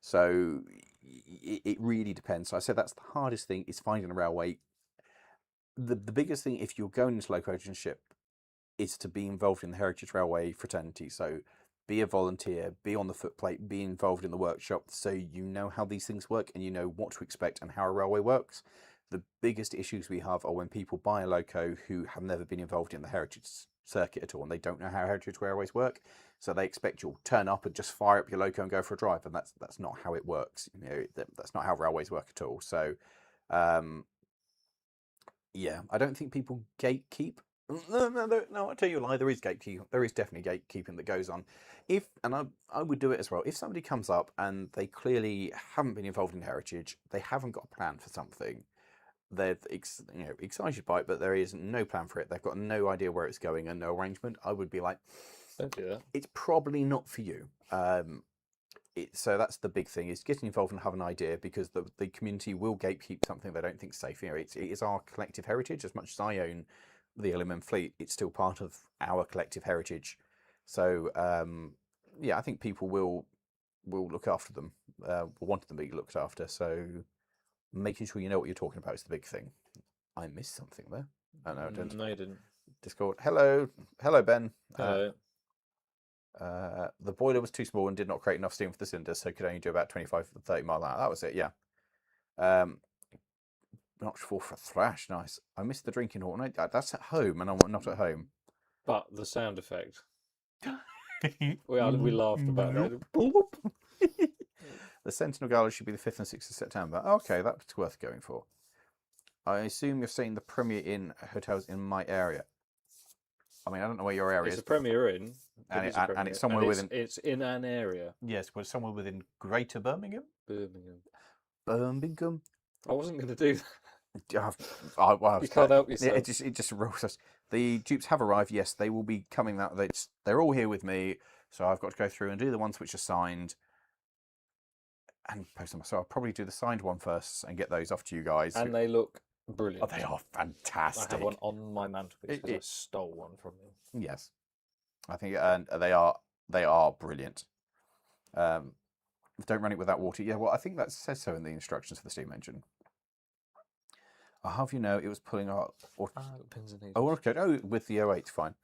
So it really depends. So I said that's the hardest thing is finding a railway. The biggest thing if you're going into locomotive is to be involved in the Heritage Railway fraternity. So be a volunteer, be on the footplate, be involved in the workshop so you know how these things work and you know what to expect and how a railway works. The biggest issues we have are when people buy a loco who have never been involved in the heritage circuit at all and they don't know how heritage railways work. So they expect you'll turn up and just fire up your loco and go for a drive, and that's not how it works. You know, that's not how railways work at all. So, yeah, I don't think people gatekeep. No, I'll tell you a lie. There is gatekeeping. There is definitely gatekeeping that goes on. I would do it as well. If somebody comes up and they clearly haven't been involved in heritage, they haven't got a plan for something. They're excited by it, but there is no plan for it. They've got no idea where it's going and no arrangement. I would be like, don't do that. It's probably not for you. So that's the big thing, is getting involved and have an idea, because the community will gatekeep something they don't think is safe. You know, it is our collective heritage. As much as I own the LMM fleet, it's still part of our collective heritage. So yeah, I think people will look after them, want them to be looked after. So making sure you know what you're talking about is the big thing. I missed something there. Oh, no, I didn't. No, you didn't. Discord. Hello, Ben. Hello. The boiler was too small and did not create enough steam for the cylinders, so could only do about 25 to 30 mile an hour. That was it, yeah. Notch 4 for thrash, nice. I missed the drinking horn. That's at home, and I'm not at home. But the sound effect. we laughed about that. The Sentinel Gala should be the 5th and 6th of September. Okay, that's worth going for. I assume you're saying the Premier Inn hotels in my area. I mean, I don't know where your area is. It's a Premier Inn. And it's somewhere within... It's in an area. Yes, but somewhere within Greater Birmingham? Birmingham. I wasn't going to do that. You can't help yourself. It just rolls us. The dupes have arrived. Yes, they will be coming. They're all here with me, so I've got to go through and do the ones which are signed and post them. So I'll probably do the signed one first and get those off to you guys. And they look brilliant. Oh, they are fantastic. I have one on my mantelpiece because I stole one from you. Yes, I think, and they are brilliant. Don't run it without water. Yeah, well, I think that says so in the instructions for the steam engine. I'll have you know it was pulling out. Pins and needles. Oh, okay. Oh, with the 08, fine.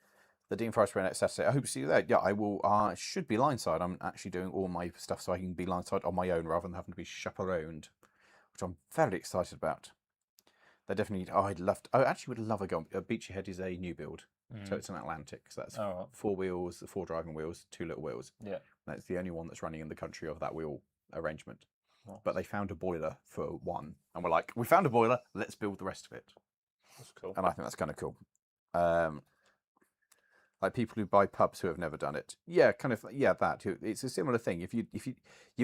The Dean Forest Rail next Saturday. I hope to see you there. Yeah, I will. Should be lineside. I'm actually doing all my stuff so I can be lineside on my own rather than having to be chaperoned, which I'm very excited about. They definitely. I actually would love a go. Beachy Head is a new build, so it's an Atlantic. So that's 4 wheels, 4 driving wheels, 2 little wheels. Yeah, that's the only one that's running in the country of that wheel arrangement. But they found a boiler for one, and we're like, we found a boiler. Let's build the rest of it. That's cool. And I think that's kind of cool. Like people who buy pubs who have never done it. Yeah, kind of. Yeah, that. It's a similar thing. If you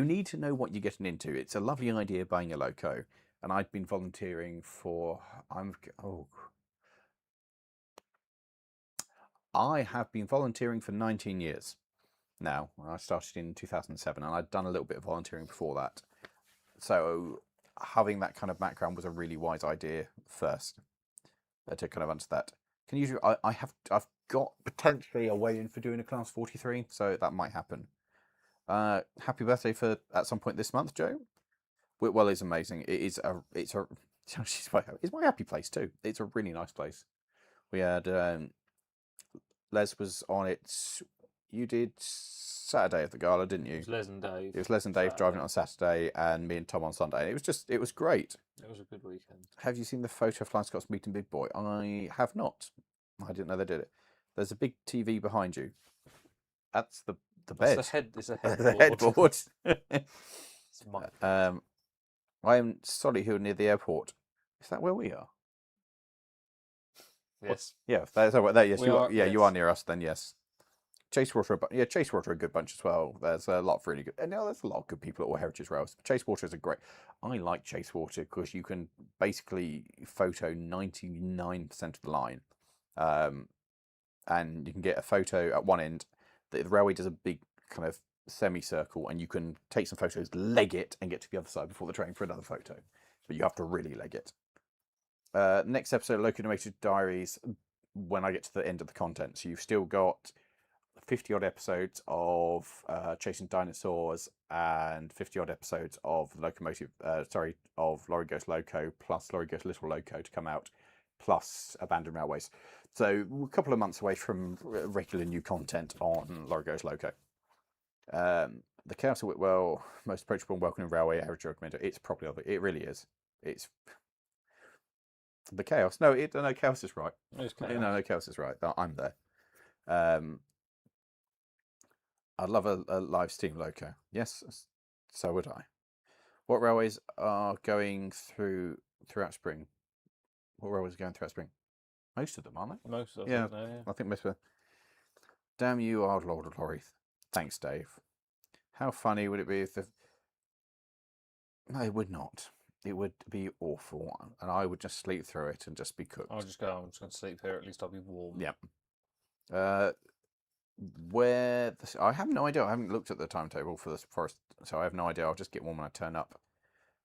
need to know what you're getting into. It's a lovely idea buying a loco, and I've been volunteering for. I have been volunteering for 19 years now. I started in 2007, and I'd done a little bit of volunteering before that. So having that kind of background was a really wise idea first to kind of answer that. Can you? I've got potentially a way in for doing a class 43, so that might happen. Happy birthday for at some point this month, Joe. Whitwell is amazing. It's my happy place too. It's a really nice place. We had Les was on it. You did Saturday of the gala, didn't you? It was Les and Dave. It was Les and Dave Saturday. Driving it on Saturday, and me and Tom on Sunday. It was great. It was a good weekend. Have you seen the photo of Flying Scots meeting Big Boy? I have not. I didn't know they did it. There's a big TV behind you. That's the bed. It's a the headboard. It's I am Solihull near the airport. Is that where we are? Yes. Yeah, that's over there. Yes, you are. Yeah, yes. You are near us. Then yes. Chasewater, Chasewater are a good bunch as well. There's a lot of really good, and there's a lot of good people at All Heritage Rails. Chasewater is a great. I like Chasewater because you can basically photo 99% of the line, and you can get a photo at one end. The railway does a big kind of semicircle, and you can take some photos, leg it, and get to the other side before the train for another photo. But you have to really leg it. Next episode, Locomotive Diaries. When I get to the end of the content, so you've still got 50-odd episodes of Chasing Dinosaurs and 50-odd episodes of Locomotive. Of Lawrie Goes Loco plus Lawrie Goes Little Loco to come out, plus Abandoned Railways. So we're a couple of months away from regular new content on Lawrie Goes Loco. The Chaos of Whitwell, most approachable and welcoming railway average recommender. It's probably it really is. It's the chaos. No, chaos is right. It's chaos. No, chaos is right. I'm there. I'd love a live steam loco. Yes, so would I. What railways are going throughout spring? What railways are going throughout spring? Most of them, aren't they? Most of them. Yeah. I think most of them. Damn you, our Lord of Lawrie. Thanks, Dave. How funny would it be if No, it would not. It would be awful, and I would just sleep through it and just be cooked. I'm just going to sleep here. At least I'll be warm. Yeah. I have no idea. I haven't looked at the timetable for this forest, so I have no idea. I'll just get one when I turn up.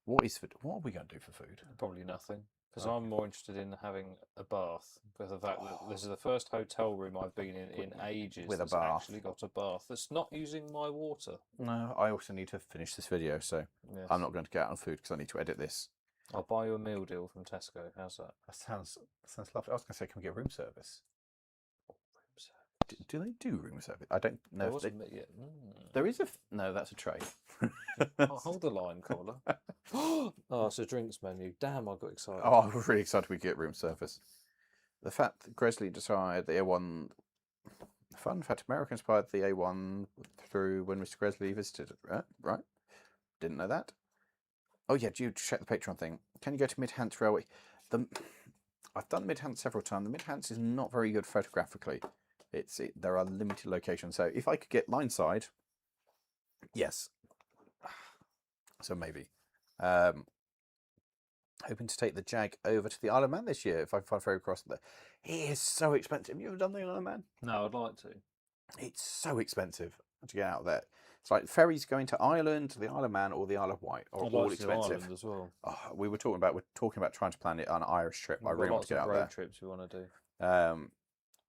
What are we going to do for food? Probably nothing, because I'm more interested in having a bath. With the fact that this is the first hotel room I've been in ages with a that's bath. Actually got a bath that's not using my water. No, I also need to finish this video, so yes. I'm not going to get out on food because I need to edit this. I'll buy you a meal deal from Tesco. How's that? That sounds lovely. I was going to say, can we get room service? Do they do room service? I don't know. There is no. That's a tray. Hold the line, caller. Oh, it's a drinks menu. Damn, I got excited. Oh, I'm really excited we get room service. The fact that Gresley decided the A1. Fun fact: America inspired the A1 through when Mr. Gresley visited it. Right? Didn't know that. Oh yeah, do you check the Patreon thing? Can you go to Midhants Railway? I've done Midhants several times. The Midhants is not very good photographically. There are limited locations. So if I could get line side, yes. So maybe. Hoping to take the Jag over to the Isle of Man this year if I find ferry across there. It is so expensive. Have you ever done the Isle of Man? No, I'd like to. It's so expensive to get out of there. It's like ferries going to Ireland, the Isle of Man, or the Isle of Wight are all expensive. Ireland as well. Oh, we're talking about trying to plan it on an Irish trip. I really want to get out there. Road trips we want to do.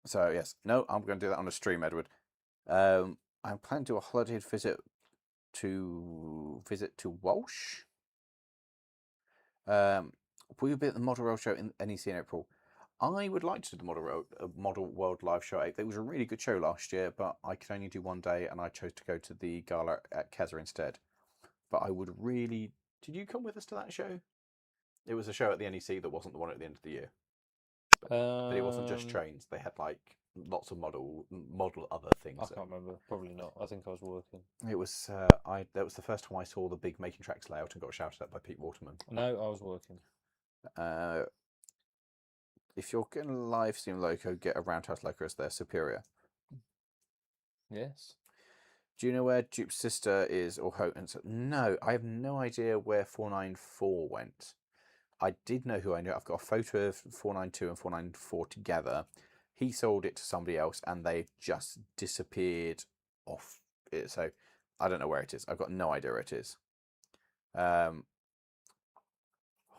So yes, no, I'm going to do that on a stream, Edward. I'm planning to do a holiday visit to Walsh. We'll be at the Model Rail Show in NEC in April. I would like to do the Model World Live Show. It was a really good show last year, but I could only do one day, and I chose to go to the gala at Keza instead. But I would really. Did you come with us to that show? It was a show at the NEC that wasn't the one at the end of the year. But it wasn't just trains. They had like lots of model other things. I can't remember. Probably not. I think I was working. It was that was the first time I saw the big Making Tracks layout and got shouted at by Pete Waterman. No, I was working. If you're getting a live stream loco, get a roundhouse loco as their superior. Yes. Do you know where Dupe's sister is or Houghton? No, I have no idea where 494 went. I did know who I knew. I've got a photo of 492 and 494 together. He sold it to somebody else and they've just disappeared off it. So I don't know where it is. I've got no idea where it is.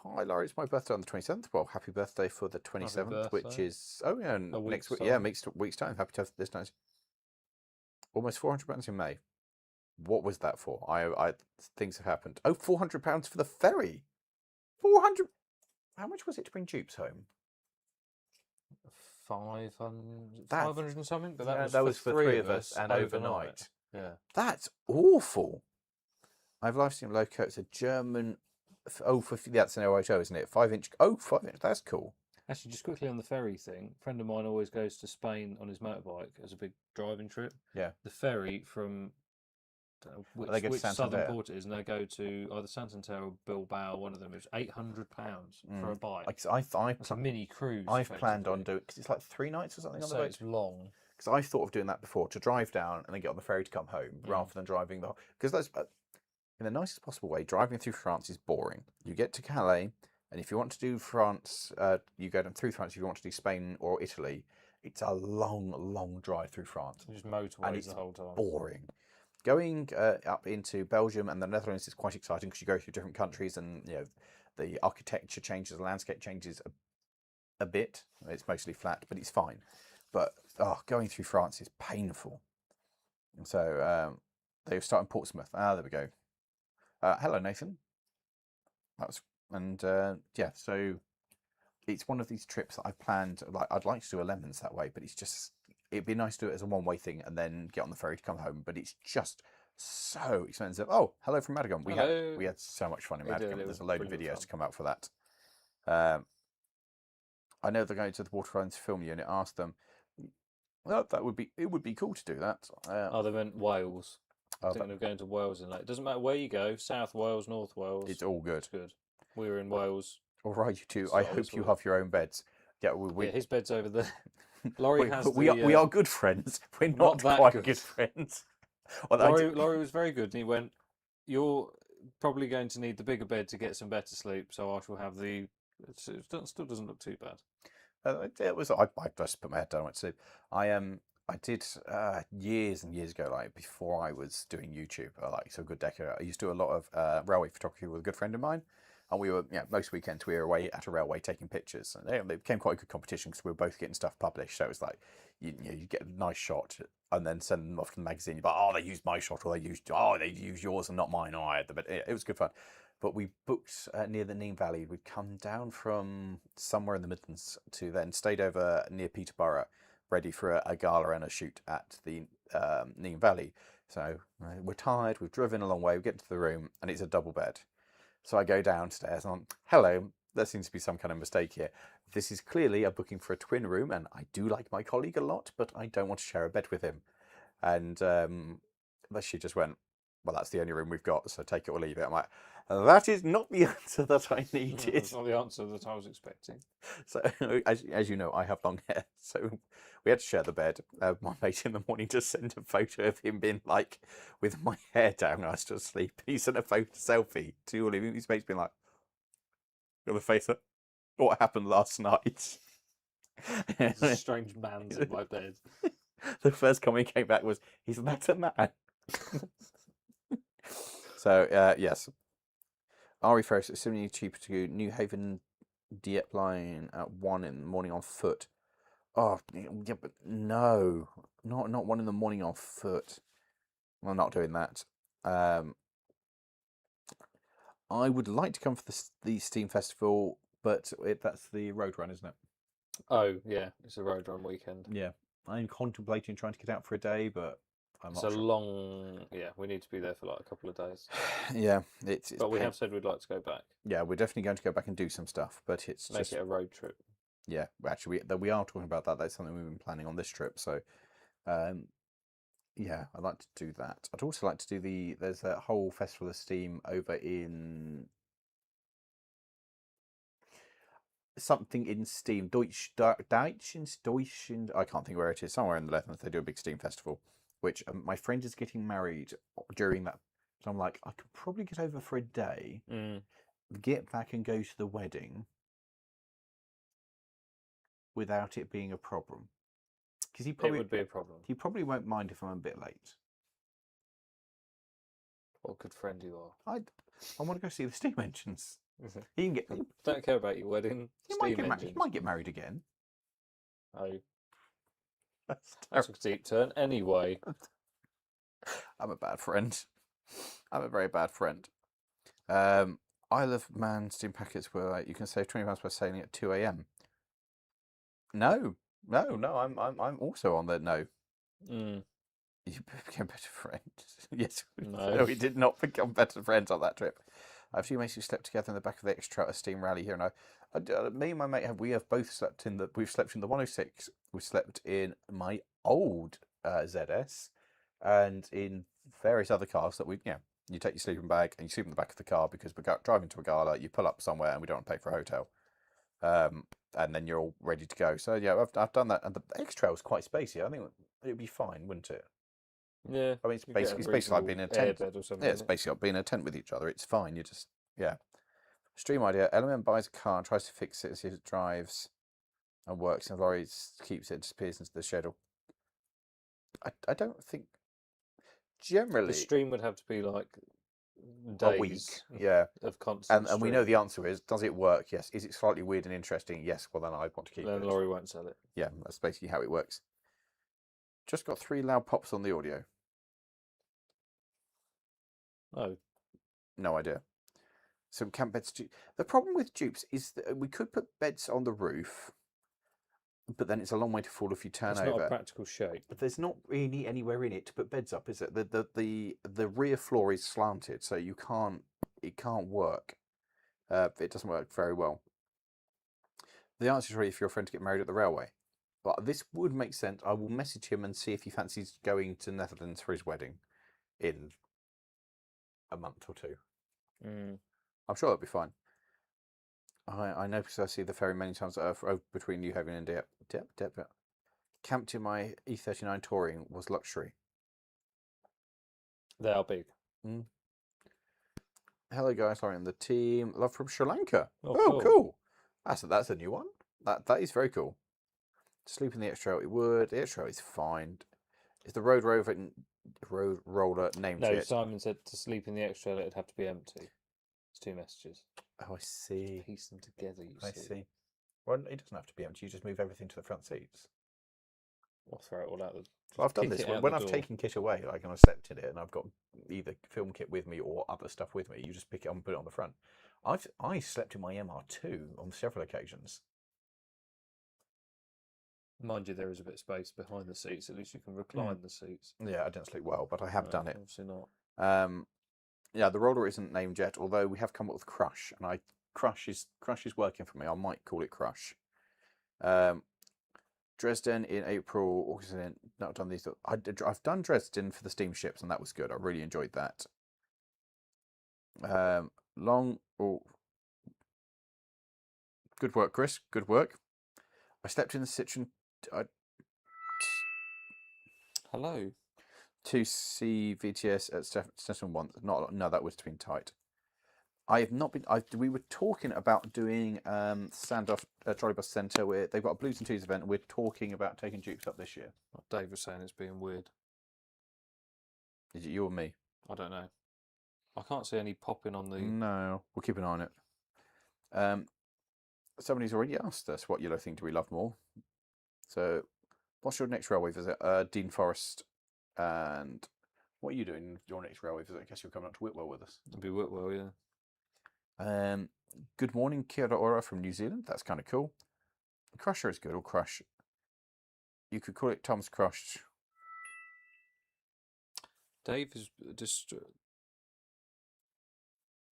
Hi, Laurie. It's my birthday on the 27th. Well, happy birthday for the 27th, which is, next week. Yeah, week's time. Happy to have this night. Almost £400 in May. What was that for? Things have happened. Oh, £400 for the ferry. 400. How much was it to bring Dupes home? 500 and something. But that was for three of us and overnight. Yeah, that's awful. I've live streamed Loco. It's a German. That's an 080, isn't it? 5-inch. Oh, 5-inch. That's cool. Actually, just quickly on the ferry thing, a friend of mine always goes to Spain on his motorbike as a big driving trip. Yeah. The ferry from which southern port it is, and they go to either Santander or Bilbao. One of them. It was £800 for a bike. It's a mini cruise. I've planned on doing because it's like 3 nights or something on the boat. It's long. because I thought of doing that before, to drive down and then get on the ferry to come home, rather than driving because that's in the nicest possible way. Driving through France is boring. You get to Calais, and if you want to do France, you go down through France. If you want to do Spain or Italy, it's a long drive through France. Just motorways the whole time. Boring. Going up into Belgium and the Netherlands is quite exciting because you go through different countries, and the architecture changes, the landscape changes a bit. It's mostly flat, but it's fine. But going through France is painful. And so they start in Portsmouth. There we go. Hello, Nathan. So it's one of these trips that I've planned. Like, I'd like to do a Lemons that way, but it'd be nice to do it as a one-way thing and then get on the ferry to come home. But it's just so expensive. Oh, hello from Madigan. We had so much fun in Madigan. There's a load of videos to come out for that. I know they're going to the Waterfronts Film Unit. Ask them. Well, it would be cool to do that. They meant Wales. I think they're going to Wales in it doesn't matter where you go, South Wales, North Wales. It's all good. It's good. We were in Wales. All right, you two. I hope you have your own beds. Yeah, his bed's over there. Lawrie has. We are good friends. We're not quite good friends. Well, Lawrie was very good, and he went, "You're probably going to need the bigger bed to get some better sleep, so I shall have the." It still doesn't look too bad. It was. I just put my head down and went to sleep. I did years and years ago, like before I was doing YouTube, so a good decade. I used to do a lot of railway photography with a good friend of mine, and we were most weekends we were away at a railway taking pictures, and it became quite a good competition because we were both getting stuff published. So it was like you get a nice shot and then send them off to the magazine. You're like, they used my shot, or they used yours and not mine. But it was good fun. But we booked near the Nene Valley. We'd come down from somewhere in the Midlands to then stayed over near Peterborough, ready for a gala and a shoot at the Nene Valley. So we're tired, we've driven a long way, we get to the room, and it's a double bed. So I go downstairs and I'm, hello, there seems to be some kind of mistake here. This is clearly a booking for a twin room, and I do like my colleague a lot, but I don't want to share a bed with him. And she just went, well, that's the only room we've got, so take it or leave it. I'm like, that is not the answer that I needed. It's not the answer that I was expecting. So, as you know, I have long hair, so we had to share the bed. My mate in the morning just sent a photo of him being like, with my hair down, I was still asleep. He sent a selfie to all of his mates being like, got the face up, what happened last night? There's a strange man's in my bed. The first comment came back was, he's that a man? So, yes. RE Ferris, it's similarly cheaper to go New Haven Dieppe line at 1 in the morning on foot. Oh, yeah, but no. Not 1 in the morning on foot. I'm not doing that. I would like to come for the Steam Festival, but that's the road run, isn't it? Oh, yeah. It's a road run weekend. Yeah. I'm contemplating trying to get out for a day, but it's a long, we need to be there for like a couple of days. Yeah, but we have said we'd like to go back. Yeah, we're definitely going to go back and do some stuff, but it's make it a road trip. Yeah, actually, we are talking about that. That's something we've been planning on this trip. So, yeah, I'd like to do that. I'd also like to do there's a whole Festival of Steam over in something in Steam, I can't think where it is. Somewhere in the Netherlands, they do a big Steam festival. Which my friend is getting married during that. So I'm like, I could probably get over for a day, get back and go to the wedding without it being a problem. Because it would be a problem. He probably won't mind if I'm a bit late. What a good friend you are. I want to go see the steam engines. He can get. Don't care about your wedding. He might get married again. Oh. That's a deep turn. Anyway. I'm a bad friend. I'm a very bad friend. Isle of Man steam packets were like, you can save £20 by sailing at 2 a.m. No. I'm also on the no. You became better friends. Yes. No, we did not become better friends on that trip. I have two mates who slept together in the back of the extra a steam rally here, and me and my mate have both slept in we've slept in the 106. We slept in my old ZS, and in various other cars that you take your sleeping bag and you sleep in the back of the car because we're driving to a gala. You pull up somewhere and we don't want to pay for a hotel, and then you're all ready to go. So yeah, I've done that, and the X Trail is quite spacey. I think it'd be fine, wouldn't it? Yeah. I mean, it's basically like being in a tent. Or something, Yeah, it's basically like being in a tent with each other. It's fine. You just, yeah. Stream idea. Element buys a car and tries to fix it as it drives and works, and Lawrie keeps it and disappears into the schedule. I don't think... Generally... The stream would have to be like a week, yeah. Of constant and we know the answer is, does it work? Yes. Is it slightly weird and interesting? Yes. Well, then I want to keep it. Then Lawrie won't sell it. Yeah, that's basically how it works. Just got 3 loud pops on the audio. Oh. No idea. Some camp beds. The problem with dupes is that we could put beds on the roof, but then it's a long way to fall if you turn over. It's not a practical shape. But there's not really anywhere in it to put beds up, is it? The rear floor is slanted, so it can't work. It doesn't work very well. The answer is really if you're a friend to get married at the railway. But this would make sense. I will message him and see if he fancies going to Netherlands for his wedding in a month or 2. I'm sure that'll be fine. I know because I see the ferry many times between New Haven and Dieppe. Camped in my E39 touring was luxury. They are big. Hello guys, sorry, on the team. Love from Sri Lanka. Oh, cool. That's a new one. That is very cool. Sleep in the extra, it would. The extra is fine. Is the road roller named No, yet? Simon said to sleep in the extra, it'd have to be empty. It's 2 messages. Oh, I see. Piece them together, I see. Well, it doesn't have to be empty. You just move everything to the front seats. Or throw it all out. Well, I've done this. When I've taken kit away, like, and I've slept in it, and I've got either film kit with me or other stuff with me, you just pick it up and put it on the front. I slept in my MR2 on several occasions. Mind you, there is a bit of space behind the seats. At least you can recline the seats. Yeah, I don't sleep well, but I have done it. Obviously not. Yeah, the roller isn't named yet, although we have come up with Crush, and Crush is working for me. I might call it Crush. Dresden in April. August, not done these. I've done Dresden for the steamships, and that was good. I really enjoyed that. Good work, Chris. Good work. I slept in the Citroen. Hello. 2C VTS at Stetson once. No, that was been tight. I have not been. We were talking about doing Standoff Trolleybus Centre where they've got a Blues and Twos event, and we're talking about taking dupes up this year. Dave was saying it's being weird. Is it you or me? I don't know. I can't see any popping on the. No, we'll keep an eye on it. Somebody's already asked us what yellow thing do we love more. So, what's your next railway visit? Dean Forest. And what are you doing your next railway visit? I guess you're coming up to Whitwell with us. It'll be Whitwell, yeah. Good morning, Kia ora from New Zealand. That's kind of cool. Crusher is good, or Crush. You could call it Tom's Crush. Dave is just.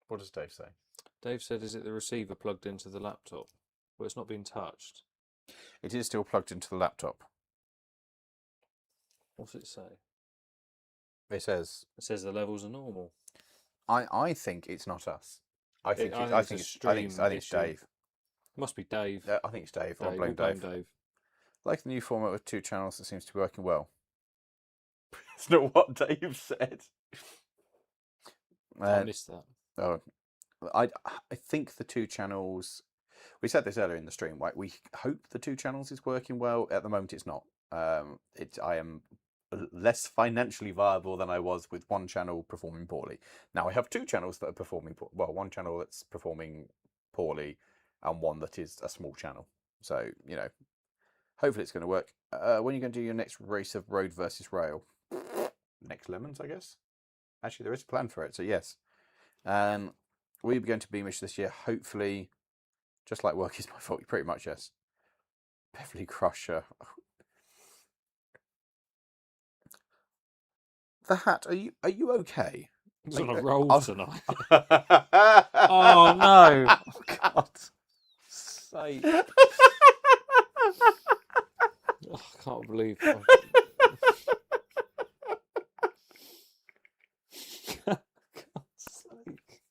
What does Dave say? Dave said, is it the receiver plugged into the laptop? Well, it's not been touched. It is still plugged into the laptop. What's it say? It says the levels are normal. I think it's not us. I think it's Dave. Must be Dave. Yeah, I think it's Dave. I'll blame Dave. Like the new format with 2 channels that seems to be working well. It's not what Dave said. I missed that. Oh, I think the 2 channels. We said this earlier in the stream. Right? We hope the 2 channels is working well. At the moment, it's not. I am less financially viable than I was with 1 channel performing poorly. Now I have 2 channels that are performing well. 1 channel that's performing poorly, and 1 that is a small channel. So hopefully it's going to work. When are you going to do your next race of road versus rail? Next Lemons, I guess. Actually, there is a plan for it. So yes, we're going to Beamish this year. Hopefully, just like work is my fault. Pretty much yes. Beverly Crusher. The hat. Are you okay? It's on a roll tonight. Oh no! Oh, God's sake! I can't believe. God's sake!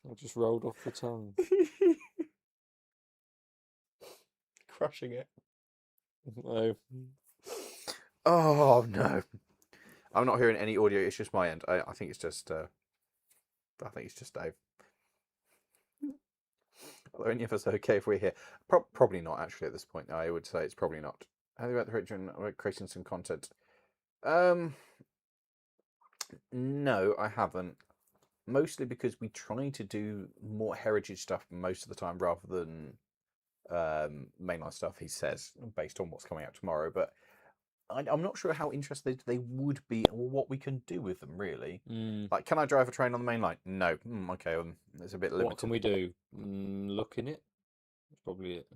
I just rolled off the tongue. crushing it. No. Oh no! I'm not hearing any audio. It's just my end. I think it's just. I think it's just Dave. Are any of us okay if we're here? Probably not. Actually, at this point, I would say it's probably not. How about the region creating some content? No, I haven't. Mostly because we try to do more heritage stuff most of the time rather than mainline stuff. He says based on what's coming out tomorrow, but I'm not sure how interested they would be or what we can do with them, really. Like, can I drive a train on the main line? No. Okay, it's a bit limited. What can we do? Look in it? That's probably it.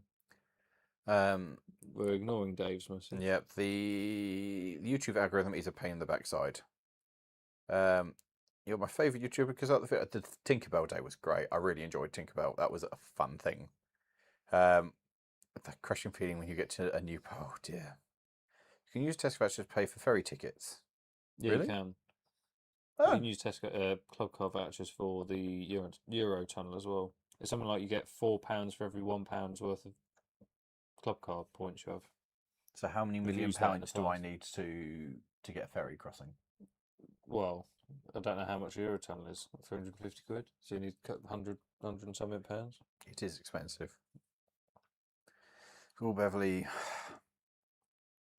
We're ignoring Dave's message. Yep, the YouTube algorithm is a pain in the backside. You're my favourite YouTuber because the Tinkerbell day was great. I really enjoyed Tinkerbell. That was a fun thing. The crushing feeling when you get to a new... Oh, dear. You can use Tesco vouchers to pay for ferry tickets. Yeah, really? You can. Oh. You can use Tesco club card vouchers for the Euro tunnel as well. It's something like you get £4 for every £1 worth of club card points you have. So how many million pounds do I need to get a ferry crossing? Well, I don't know how much Euro tunnel is. 350 quid. So you need 100 and something pounds. It is expensive. Cool, Beverly.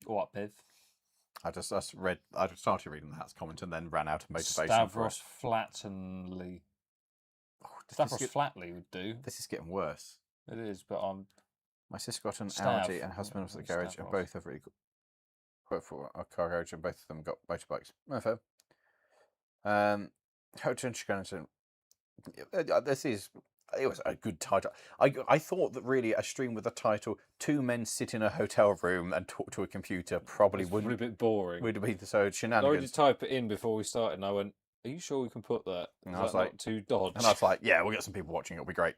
What, Bev? I just started reading the Hat's comment and then ran out of motivation. Stavros Flattenly. Oh, Stavros Flatley would do. This is getting worse. It is, but I'm... My sister got an Audi and husband was at the garage, and both have really quite for a car garage, and both of them got motorbikes. No fair. It was a good title. I thought that really a stream with a title "Two Men Sit in a Hotel Room and Talk to a Computer" probably wouldn't be a bit boring. Would be so Shenanigans. I already type it in before we started, and I went, "Are you sure we can put that?" And I was like, "Too dodge." And I was like, "Yeah, we'll get some people watching. It'll be great."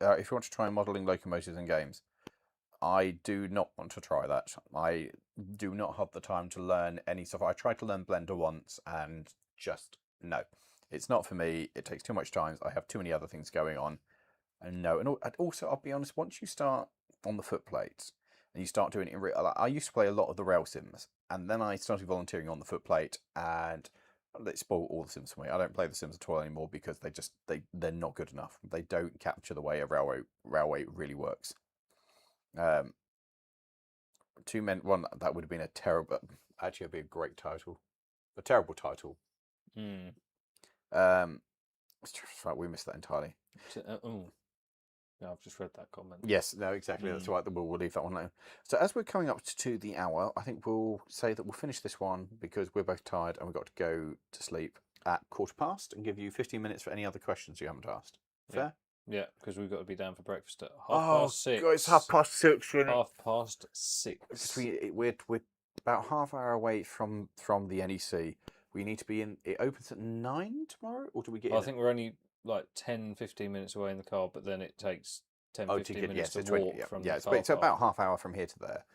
If you want to try modelling locomotives in games, I do not want to try that. I do not have the time to learn any stuff. I tried to learn Blender once, and just no. It's not for me. It takes too much time. I have too many other things going on. And no. And also, I'll be honest, once you start on the footplate and you start doing it in real... I used to play a lot of the rail sims, and then I started volunteering on the footplate, and it spoiled all the sims for me. I don't play the sims at all anymore because they're not good enough. They don't capture the way a railway really works. Two Men... One, that would have been a terrible... Actually, it'd be a great title. A terrible title. Right, we missed that entirely. Yeah, I've just read that comment. Yes, no, exactly. That's right. We'll leave that one alone. So as we're coming up to the hour, I think we'll say that we'll finish this one because we're both tired and we've got to go to sleep at 1:15 and give you 15 minutes for any other questions you haven't asked. Fair? Yeah, because we've got to be down for breakfast at 6:30. God, it's 6:30. 6:30. We're about half hour away from the NEC. We need to be in. It opens at 9 tomorrow, or do we get? I think we're only like 10-15 minutes away in the car, but then it takes 10-15 minutes to walk from the car it's about half hour from here to there.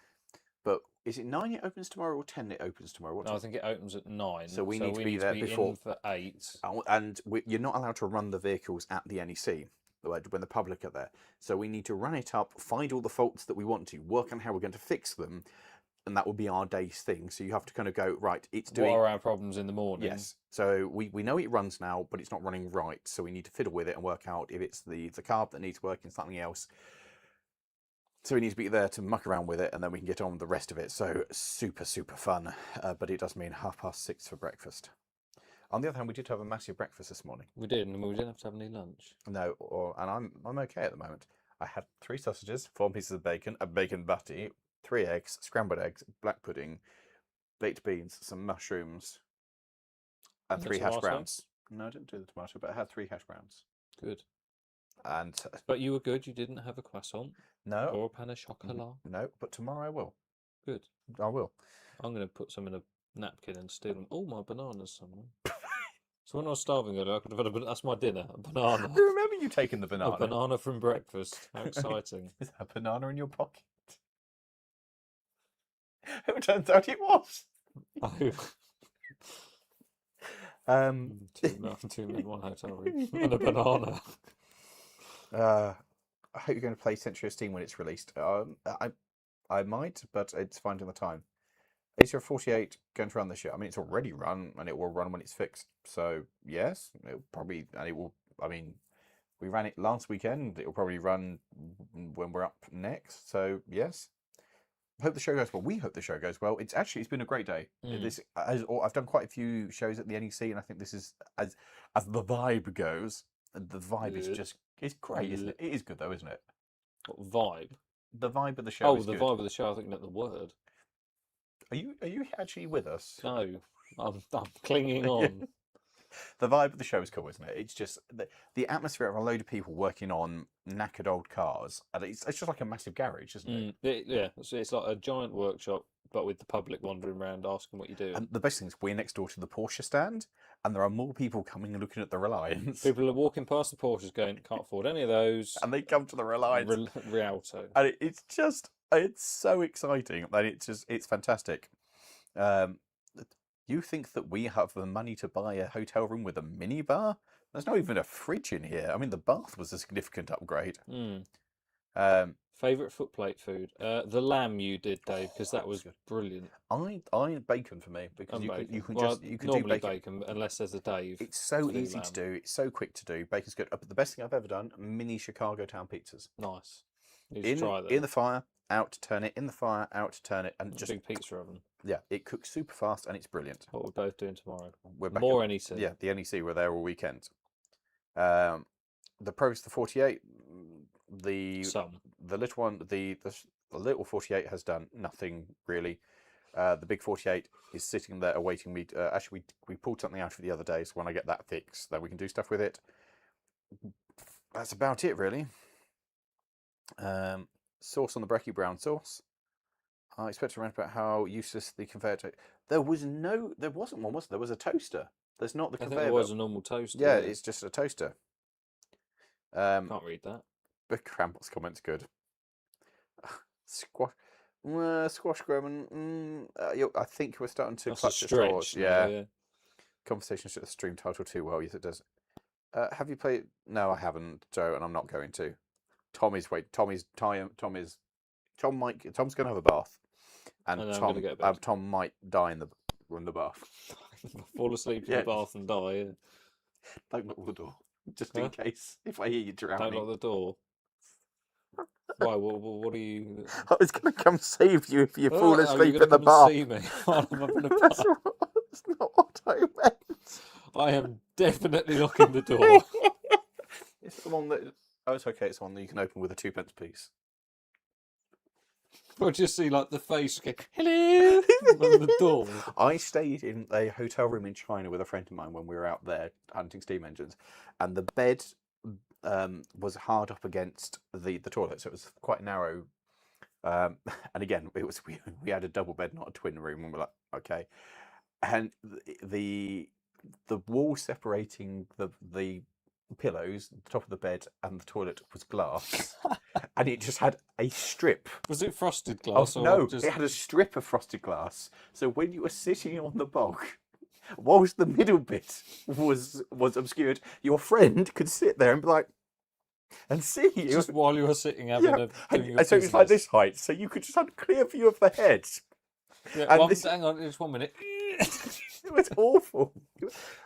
But is it 9 it opens tomorrow or 10 it opens tomorrow? No, I think it opens at 9. So we need to be there before. In for 8. And you're not allowed to run the vehicles at the NEC when the public are there. So we need to run it up, find all the faults that we want to, work on how we're going to fix them. And that will be our day's thing. So you have to kind of go, right, it's doing... What are our problems in the morning? Yes. So we know it runs now, but it's not running right. So we need to fiddle with it and work out if it's the carb that needs working, something else. So we need to be there to muck around with it, and then we can get on with the rest of it. So super, super fun. But it does mean 6:30 for breakfast. On the other hand, we did have a massive breakfast this morning. We did, and we didn't have to have any lunch. No, and I'm okay at the moment. I had 3 sausages, 4 pieces of bacon, a bacon butty, 3 eggs, scrambled eggs, black pudding, baked beans, some mushrooms, and 3 hash browns. No, I didn't do the tomato, but I had 3 hash browns. Good. And but you were good. You didn't have a croissant. No. Or a pan au chocolat. No, but tomorrow I will. Good. I will. I'm going to put some in a napkin and steal them. Oh, my bananas somewhere. So when I was starving earlier, I could have had that's my dinner, a banana. I remember you taking the banana. A banana from breakfast. How exciting. Is that a banana in your pocket? It turns out it was. Oh. 2 men, 1 hotel room, and a banana. I hope you're going to play Century of Steam when it's released. I might, but it's finding the time. ACR 48 going to run this year. I mean, it's already run, and it will run when it's fixed. So yes, it'll probably, and it will. I mean, we ran it last weekend. It will probably run when we're up next. So yes, hope the show goes well. We hope the show goes well. It's been a great day. I've done quite a few shows at the NEC, and I think this is as the vibe goes. The vibe is just it's great, isn't it? It is good though, isn't it? What vibe? The vibe of the show. Oh, the vibe of the show. I think not the word. Are you actually with us? No, I'm clinging on. The vibe of the show is cool, isn't it? It's just the atmosphere of a load of people working on knackered old cars, and it's just like a massive garage, isn't it? Yeah, it's like a giant workshop, but with the public wandering around asking what you do. And the best thing is we're next door to the Porsche stand, and there are more people coming and looking at the Reliants. People are walking past the Porsches going, can't afford any of those. And they come to the Reliant. Rialto. And it's so exciting. And it's fantastic. You think that we have the money to buy a hotel room with a minibar? There's not even a fridge in here. I mean, the bath was a significant upgrade. Favourite footplate food? The lamb you did, Dave, because that was brilliant. I bacon for me because you can normally do bacon unless there's a Dave. It's so easy to do. It's so quick to do. Bacon's good. But the best thing I've ever done: mini Chicago town pizzas. Nice. Need to try that. In the fire, out to turn it. In the fire, out to turn it, and just big pizza oven. Yeah, it cooks super fast and it's brilliant. What we're both doing tomorrow. We're back more NEC. Yeah, the NEC. We're there all weekend. The Progress the 48. The little one, the little 48 has done nothing really. The big 48 is sitting there awaiting me. Actually, we pulled something out of it the other day, so when I get that fixed, then we can do stuff with it. That's about it, really. Sauce on the brekkie, brown sauce. I expect to rant about how useless the conveyor. There wasn't one, was there? There was a toaster. There's not the conveyor. I think there was a normal toaster. Yeah, it's just a toaster. Can't read that. But Crample's comment's good. Squash Grumman. I think we're starting to clutch at straws. Yeah. Conversation should the stream title too well. Yes, it does. Have you played? No, I haven't, Joe, and I'm not going to. Tom's going to have a bath, and Tom might die in the bath. Fall asleep in the bath and die. Yeah. Don't lock the door, just in case. If I hear you drowning, don't lock the door. Why? What are you? I was going to come save you if you fall asleep in the bath. See me while I'm up in the bath. That's not what I meant. I am definitely locking the door. It's the one that. Oh, it's okay. It's the one that you can open with a 2p piece. We'll just see like the face go, hello, on the door. I stayed in a hotel room in China with a friend of mine when we were out there hunting steam engines, and the bed was hard up against the toilet, so it was quite narrow. And again, we had a double bed, not a twin room, and we're like, okay. And the wall separating the pillows, the top of the bed and the toilet was glass. And it just had a strip. Was it frosted glass? No, it had a strip of frosted glass. So when you were sitting on the bulk, whilst the middle bit was obscured, your friend could sit there and be like, and see you. Just while you were sitting having and so it was like this height, so you could just have a clear view of the head. Yeah, and hang on, just 1 minute. It was awful.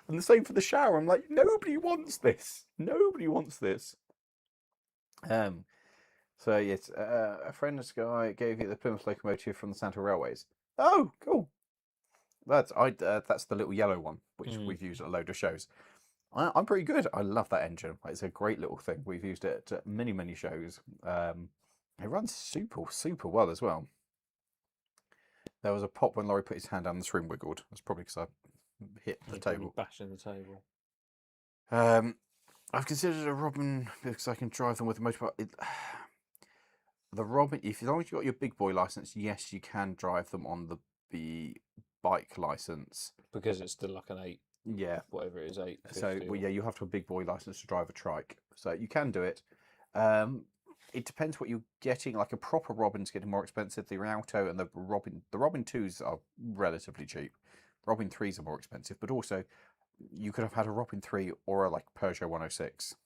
And the same for the shower. I'm like, nobody wants this. Nobody wants this. So yes, a friend of Sky gave you the Plymouth locomotive from the Santa Railways. Oh, cool. That's the little yellow one, which we've used at a load of shows. I'm pretty good. I love that engine. It's a great little thing. We've used it at many shows. It runs super well as well. There was a pop when Lawrie put his hand down, the screen wiggled. That's probably because I hit the table. Bashing the table. I've considered a Robin because I can drive them with a motorbike. The Robin, as long as you've got your big boy license, yes, you can drive them on the bike license. Because it's still like an 8. Yeah. Whatever it is, 8. So, well, yeah, you have to have a big boy license to drive a trike. So you can do it. It depends what you're getting. Like a proper Robin's getting more expensive. The Rialto and the Robin 2s are relatively cheap. Robin 3s are more expensive, but also you could have had a Robin 3 or a like Peugeot 106.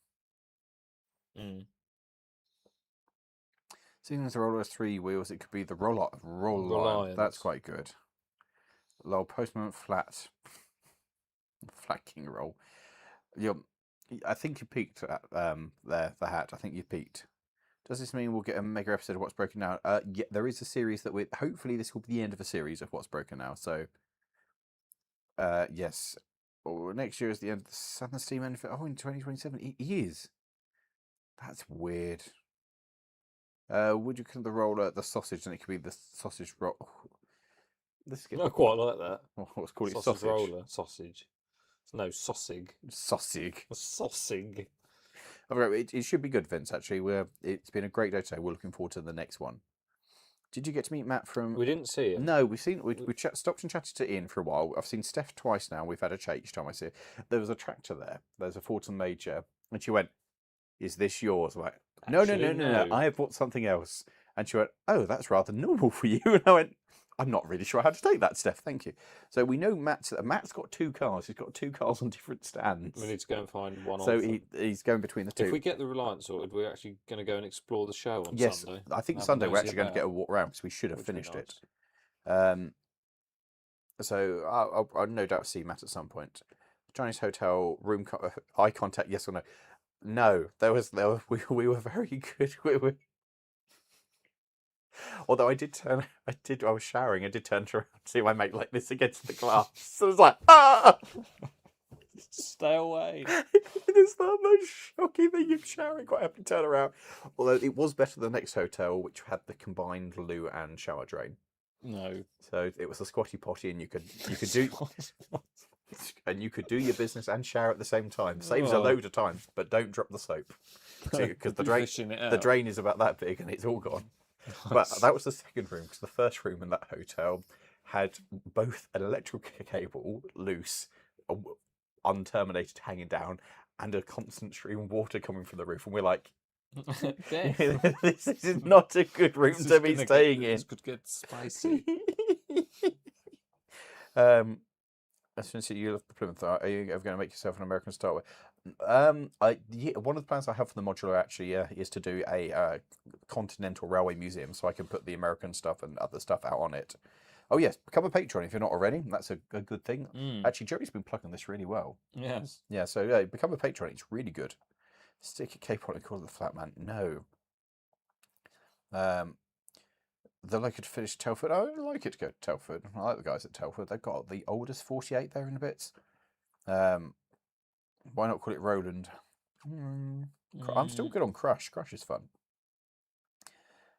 Seeing as the roller has 3 wheels, it could be the Reliant. Reliant. That's quite good. Lol, Postman Flat. Flat King roll. I think you peaked at there, the hat. I think you peaked. Does this mean we'll get a mega episode of What's Broken Now? Yeah, there is a series that we hopefully this will be the end of a series of What's Broken Now. So, yes. Next year is the end of the Southern Steam Engine. Oh, in 2027, it is. That's weird. Would you call the roller the sausage, and it could be the sausage roll? This I quite like that. What's called it? Sausage roller, sausage. No, sausage. Sausage. Sausage. It should be good, Vince. Actually, it's been a great day today. We're looking forward to the next one. Did you get to meet Matt from? We didn't see him. No, we stopped and chatted to Ian for a while. I've seen Steph twice now. We've had a chat each time I see it. There was a tractor there. There's a Fortum Major, and she went, "Is this yours?" I'm like, no. I have bought something else. And she went, "Oh, that's rather normal for you." And I went, "I'm not really sure how to take that, Steph. Thank you." So we know Matt's got 2 cars. He's got 2 cars on different stands. We need to go and find one. So he's going between the 2. If we get the Reliant sorted, we're actually going to go and explore the show on yes, Sunday. I think Sunday we're actually going to get a walk around because we should have finished it. So I'll no doubt see Matt at some point. Chinese hotel room eye contact, yes or no? No, we were very good. Although I was showering. I did turn around to see my mate like this against the glass. So I was like, ah! Stay away. It's the most shocking thing. You're showering, quite happy to turn around. Although it was better than the next hotel, which had the combined loo and shower drain. No. So it was a squatty potty, and you could do and you could do your business and shower at the same time. Saves a load of time, but don't drop the soap because the drain is about that big and it's all gone. But that was the second room, because the first room in that hotel had both an electrical cable loose, unterminated, hanging down, and a constant stream of water coming from the roof. And we're like, this is not a good room to be staying in. This could get spicy. Since you love the Plymouth, are you ever going to make yourself an American start with? One of the plans I have for the modular actually is to do a Continental Railway Museum, so I can put the American stuff and other stuff out on it. Oh yes, become a patron if you're not already. That's a good thing. Actually, Jerry's been plugging this really well. Yes. Yeah, so become a patron. It's really good. Stick a cape on it, call it the flat man. No. The loco to finish Telford. I would like it to go to Telford. I like the guys at Telford. They've got the oldest 48 there in a bit. Why not call it Roland? I'm still good on Crush. Crush is fun.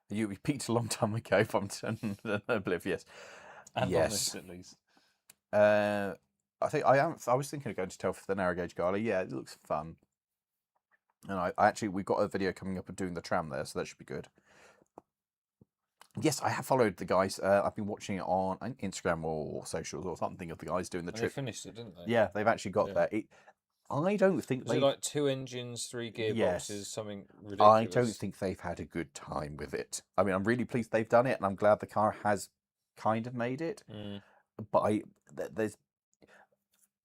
You peaked a long time ago, if I'm oblivious. And yes. Honest, at least. I think I am. I was thinking of going to Telford for the narrow gauge gala. Yeah, it looks fun. And we've got a video coming up of doing the tram there, so that should be good. Yes, I have followed the guys. I've been watching it on Instagram or socials or something of the guys doing the trip. They finished it, didn't they? Yeah, they've actually got there. I don't think Was it like 2 engines, 3 gearboxes, yes. Something ridiculous? I don't think they've had a good time with it. I mean, I'm really pleased they've done it, and I'm glad the car has kind of made it. But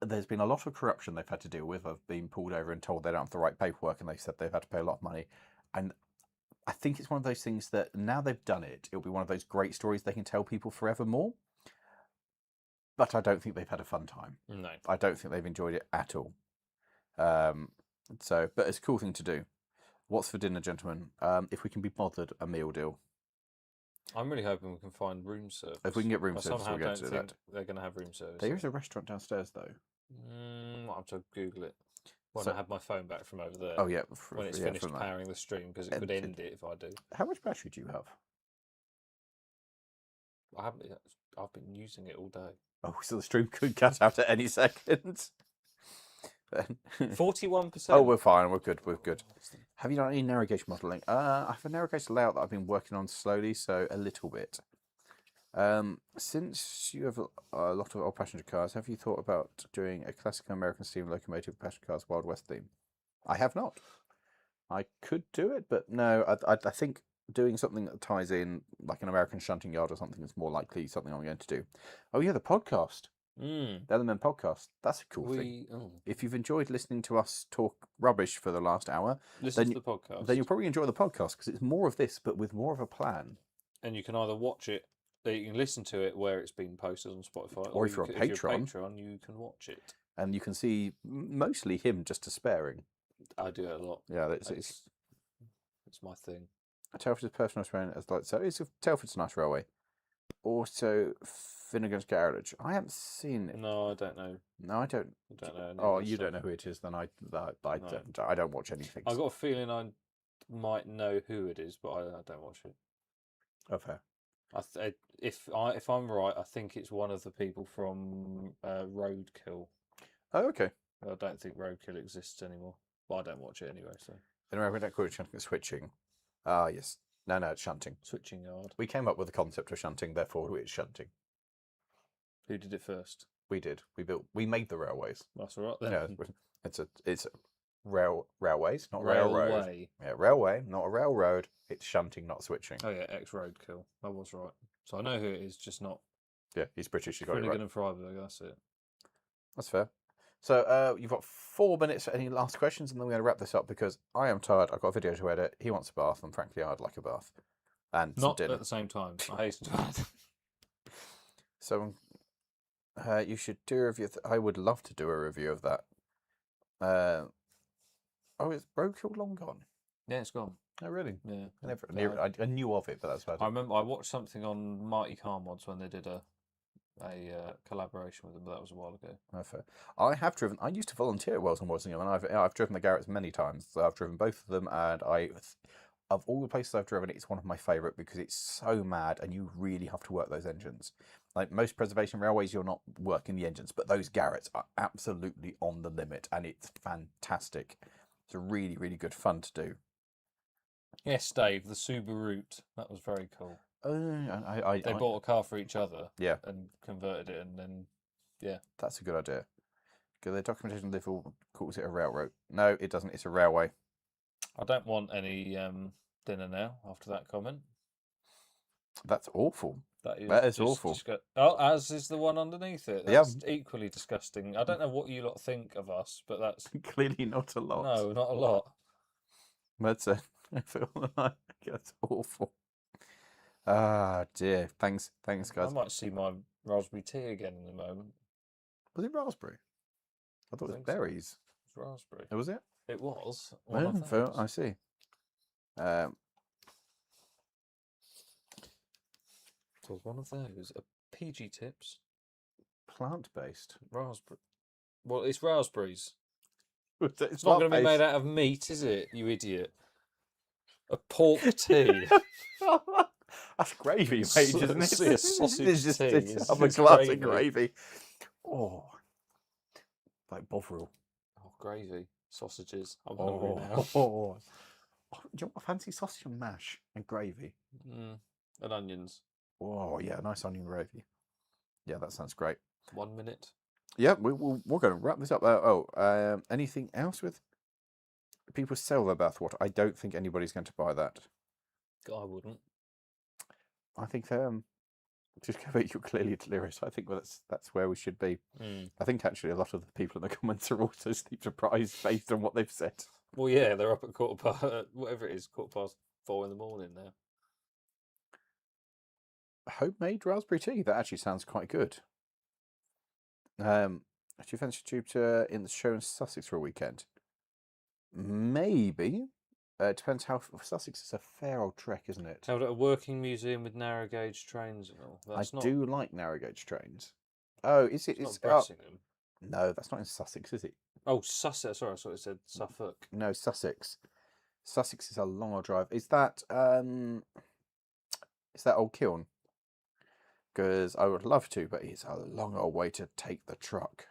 there's been a lot of corruption they've had to deal with. Of being pulled over and told they don't have the right paperwork, and they said they've had to pay a lot of money. And I think it's one of those things that now they've done it, it'll be one of those great stories they can tell people forevermore. But I don't think they've had a fun time. No. I don't think they've enjoyed it at all. But it's a cool thing to do. What's for dinner, gentlemen? If we can be bothered, a meal deal. I'm really hoping we can find room service. If we can get room service, we're going to do that. They're going to have room service. There is a restaurant downstairs, though. I'll have to Google it. When I have my phone back from over there. Oh, yeah. When it's finished powering the stream, because it could end it if I do. How much battery do you have? I've been using it all day. Oh, so the stream could cut out at any second. 41%. Oh, we're fine. We're good. We're good. Have you done any narrow gauge modelling? I have a narrow gauge layout that I've been working on slowly, so a little bit. Since you have a lot of old passenger cars, have you thought about doing a classical American steam locomotive passenger cars Wild West theme? I have not. I could do it, but no. I think doing something that ties in, like an American shunting yard or something, is more likely something I'm going to do. Oh yeah, the podcast. Mm. The Other Men podcast. That's a cool thing. If you've enjoyed listening to us talk rubbish for the last hour, listen to the podcast. Then you'll probably enjoy the podcast because it's more of this, but with more of a plan. And you can either watch it, you can listen to it where it's been posted on Spotify, or if you're a Patreon, you can watch it. And you can see mostly him just despairing. I do it a lot. Yeah, it's my thing. Telford's personal train, as like so. It's Telford's nice railway. Also, Finnegan's Garage. I haven't seen it. No, I don't know. No, I don't. I don't know. Oh, you don't know who it is? Then I don't watch anything. I've got a feeling I might know who it is, but I don't watch it. Oh, fair. If I'm right, I think it's one of the people from Roadkill. Oh, okay. I don't think Roadkill exists anymore. Well, I don't watch it anyway, so. Anyway, we don't call it switching. Ah, yes. No, it's shunting. Switching yard. We came up with the concept of shunting, therefore it's shunting. Who did it first? We did. We made the railways. That's all right then. Yeah, it's railways, not railroad. Yeah, railway, not a railroad. It's shunting, not switching. Oh yeah, ex-Roadkill. I was right. So I know who it is, just not. Yeah, he's British. He's got it right. Finnegan and Freiburg. That's it. That's fair. So you've got 4 minutes for any last questions, and then we're going to wrap this up because I am tired. I've got a video to edit. He wants a bath, and frankly, I'd like a bath and not dinner at the same time. I hasten to add. So you should do a review. I would love to do a review of that. Is Roadkill long gone? Yeah, it's gone. Oh, really? Yeah. I knew of it, but that's about it. I remember I watched something on Mighty Car Mods when they did a collaboration with them, but that was a while ago. Oh, fair. I have driven. I used to volunteer at Wells and Walsingham, and I've driven the Garretts many times. So I've driven both of them, and of all the places I've driven, it's one of my favourite because it's so mad, and you really have to work those engines. Like most preservation railways, you're not working the engines, but those Garretts are absolutely on the limit, and it's fantastic. It's really, really good fun to do. Yes, Dave, the Subaru. That was very cool. They bought a car for each other. Yeah. And converted it, and then, yeah. That's a good idea. Because the documentation of Liverpool calls it a railroad. No, it doesn't. It's a railway. I don't want any dinner now after that comment. That's awful. That is awful. As is the one underneath it. That's equally disgusting. I don't know what you lot think of us, but that's clearly not a lot. No, not a lot. That's I feel like that's awful. Ah, dear. Thanks, guys. I might see my raspberry tea again in a moment. Was it raspberry? I thought it was berries. It was raspberry. Was it? It was. I see. So one of those. A PG Tips. Plant-based. Raspberry. Well, it's raspberries. It's not going to be made out of meat, is it, you idiot? A pork tea. That's gravy, mate, isn't it? A sausage tea. It's a glass of gravy. Oh, like Bovril. Oh, gravy. Sausages. I'm hungry now. Do you want a fancy sausage and mash and gravy? And onions. Oh, yeah, nice onion gravy. Yeah, that sounds great. 1 minute. Yeah, we're going to wrap this up. Anything else with people sell their bathwater? I don't think anybody's going to buy that. I wouldn't. I think just go back. You're clearly delirious. I think that's where we should be. I think actually a lot of the people in the comments are also sleep deprived based on what they've said. Well, yeah, they're up at whatever it is, 4:15 in the morning now. Homemade raspberry tea. That actually sounds quite good. Do you fancy a tube in the show in Sussex for a weekend? Maybe. It depends how Sussex is a fair old trek, isn't it? Held at a working museum with narrow gauge trains and all. Do like narrow gauge trains. Oh, is it? It's not Bressingham. No, that's not in Sussex, is it? Oh, Sussex. Sorry, I thought it said Suffolk. No, Sussex. Sussex is a longer drive. Is that Old Kiln? Because I would love to, but it's a long old way to take the truck.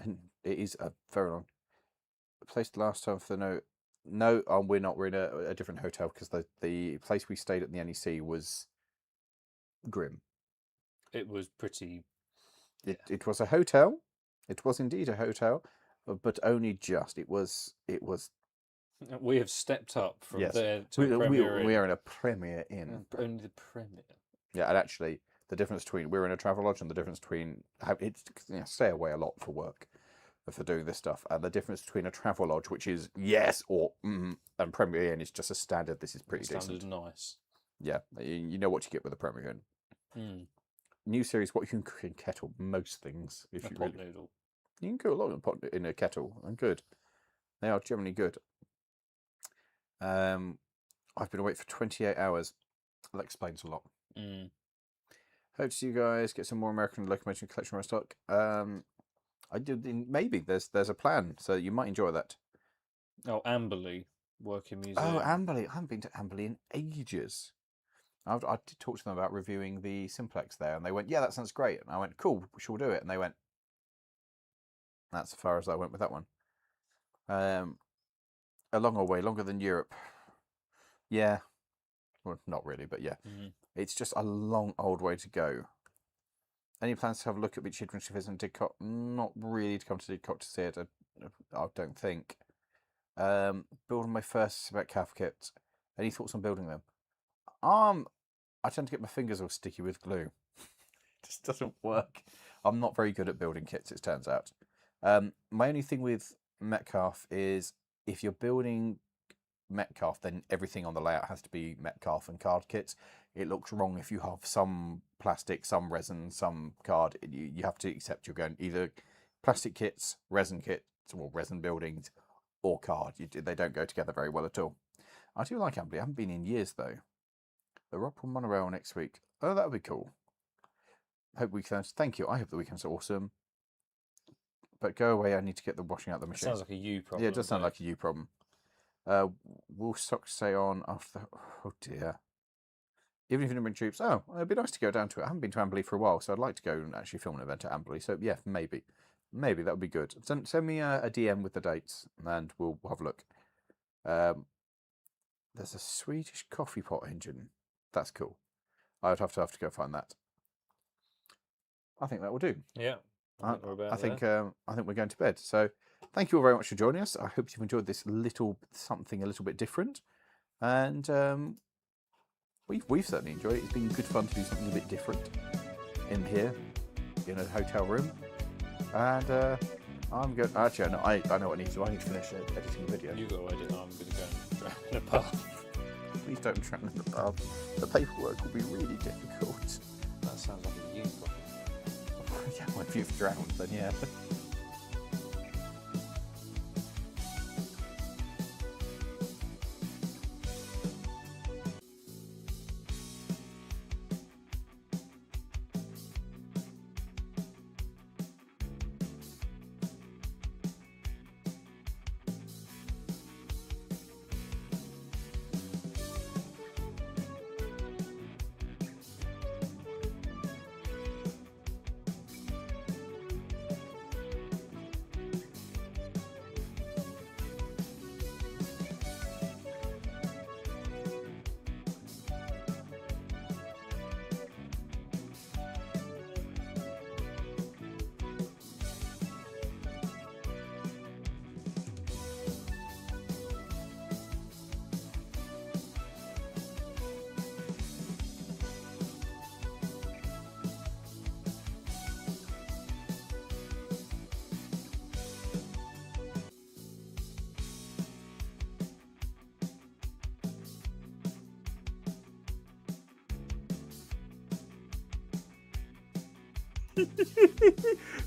And it is a very long place. Last time for the No, we're not. We're in a different hotel because the place we stayed at the NEC was grim. It was pretty. It was a hotel. It was indeed a hotel, but only just. It was. We have stepped up from yes. there to a Premier Inn. We are in a Premier Inn. Only the Premier. Yeah, and actually, The difference between we're in a travel lodge and the difference between it's stay away a lot for work if they're doing this stuff, and the difference between a travel lodge, which is yes or and Premier Inn is just a standard. This is pretty standard decent. Nice. Yeah, you know what you get with a Premier Inn. New series, what you can cook in kettle, most things. If a you pot really, noodle. You can cook a lot in a kettle, and good. They are generally good. I've been awake for 28 hours. That explains a lot. Hope to see you guys get some more American Locomotive collection stock. I did. Maybe there's a plan, so you might enjoy that. Oh, Ambley Working Museum. Oh, Ambley! I haven't been to Ambley in ages. I did talk to them about reviewing the Simplex there, and they went, "Yeah, that sounds great." And I went, "Cool, we'll do it." And they went, "That's as far as I went with that one." A long old way, longer than Europe. Yeah, well, not really, but yeah, it's just a long old way to go. Any plans to have a look at Beach Children's and Didcot? Not really to come to Didcot to see it. I don't think. Building my first Calf kit. Any thoughts on building them? I tend to get my fingers all sticky with glue. It just doesn't work. I'm not very good at building kits, it turns out. My only thing with Metcalf is if you're building Metcalf, then everything on the layout has to be Metcalf and card kits. It looks wrong if you have some plastic, some resin, some card. You have to accept you're going either plastic kits, or resin buildings, or card. They don't go together very well at all. I do like Ambley. I haven't been in years though. The Rockpool monorail next week. Oh, that would be cool. Hope weekends. Thank you. I hope the weekends are awesome. But go away. I need to get the washing out the machine. Sounds like a you problem. Yeah, it does sound like a you problem. Will socks stay on after? Oh dear. Even if you didn't bring troops, it'd be nice to go down to it. I haven't been to Ambley for a while, so I'd like to go and actually film an event at Ambley. So yeah, maybe that would be good. Send me a DM with the dates, and we'll have a look. There's a Swedish coffee pot engine. That's cool. I would have to go find that. I think that will do. Yeah. I think we're going to bed. So thank you all very much for joining us. I hope you've enjoyed this something a little bit different, and we've certainly enjoyed it. It's been good fun to do something a bit different in here in a hotel room. And I'm going. Actually, I know what I need to do. I need to finish editing the video. You go edit. I'm going to go and drown in a bath. Please don't drown in the bath. The paperwork will be really difficult. That sounds like a you problem. Yeah, well, if you've drowned, then yeah.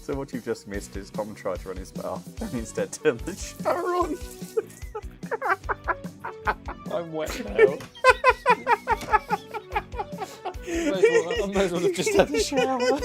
So what you've just missed is Tom tried to run his bath and instead turned the shower on. I'm wet now. I might as well have just had a shower.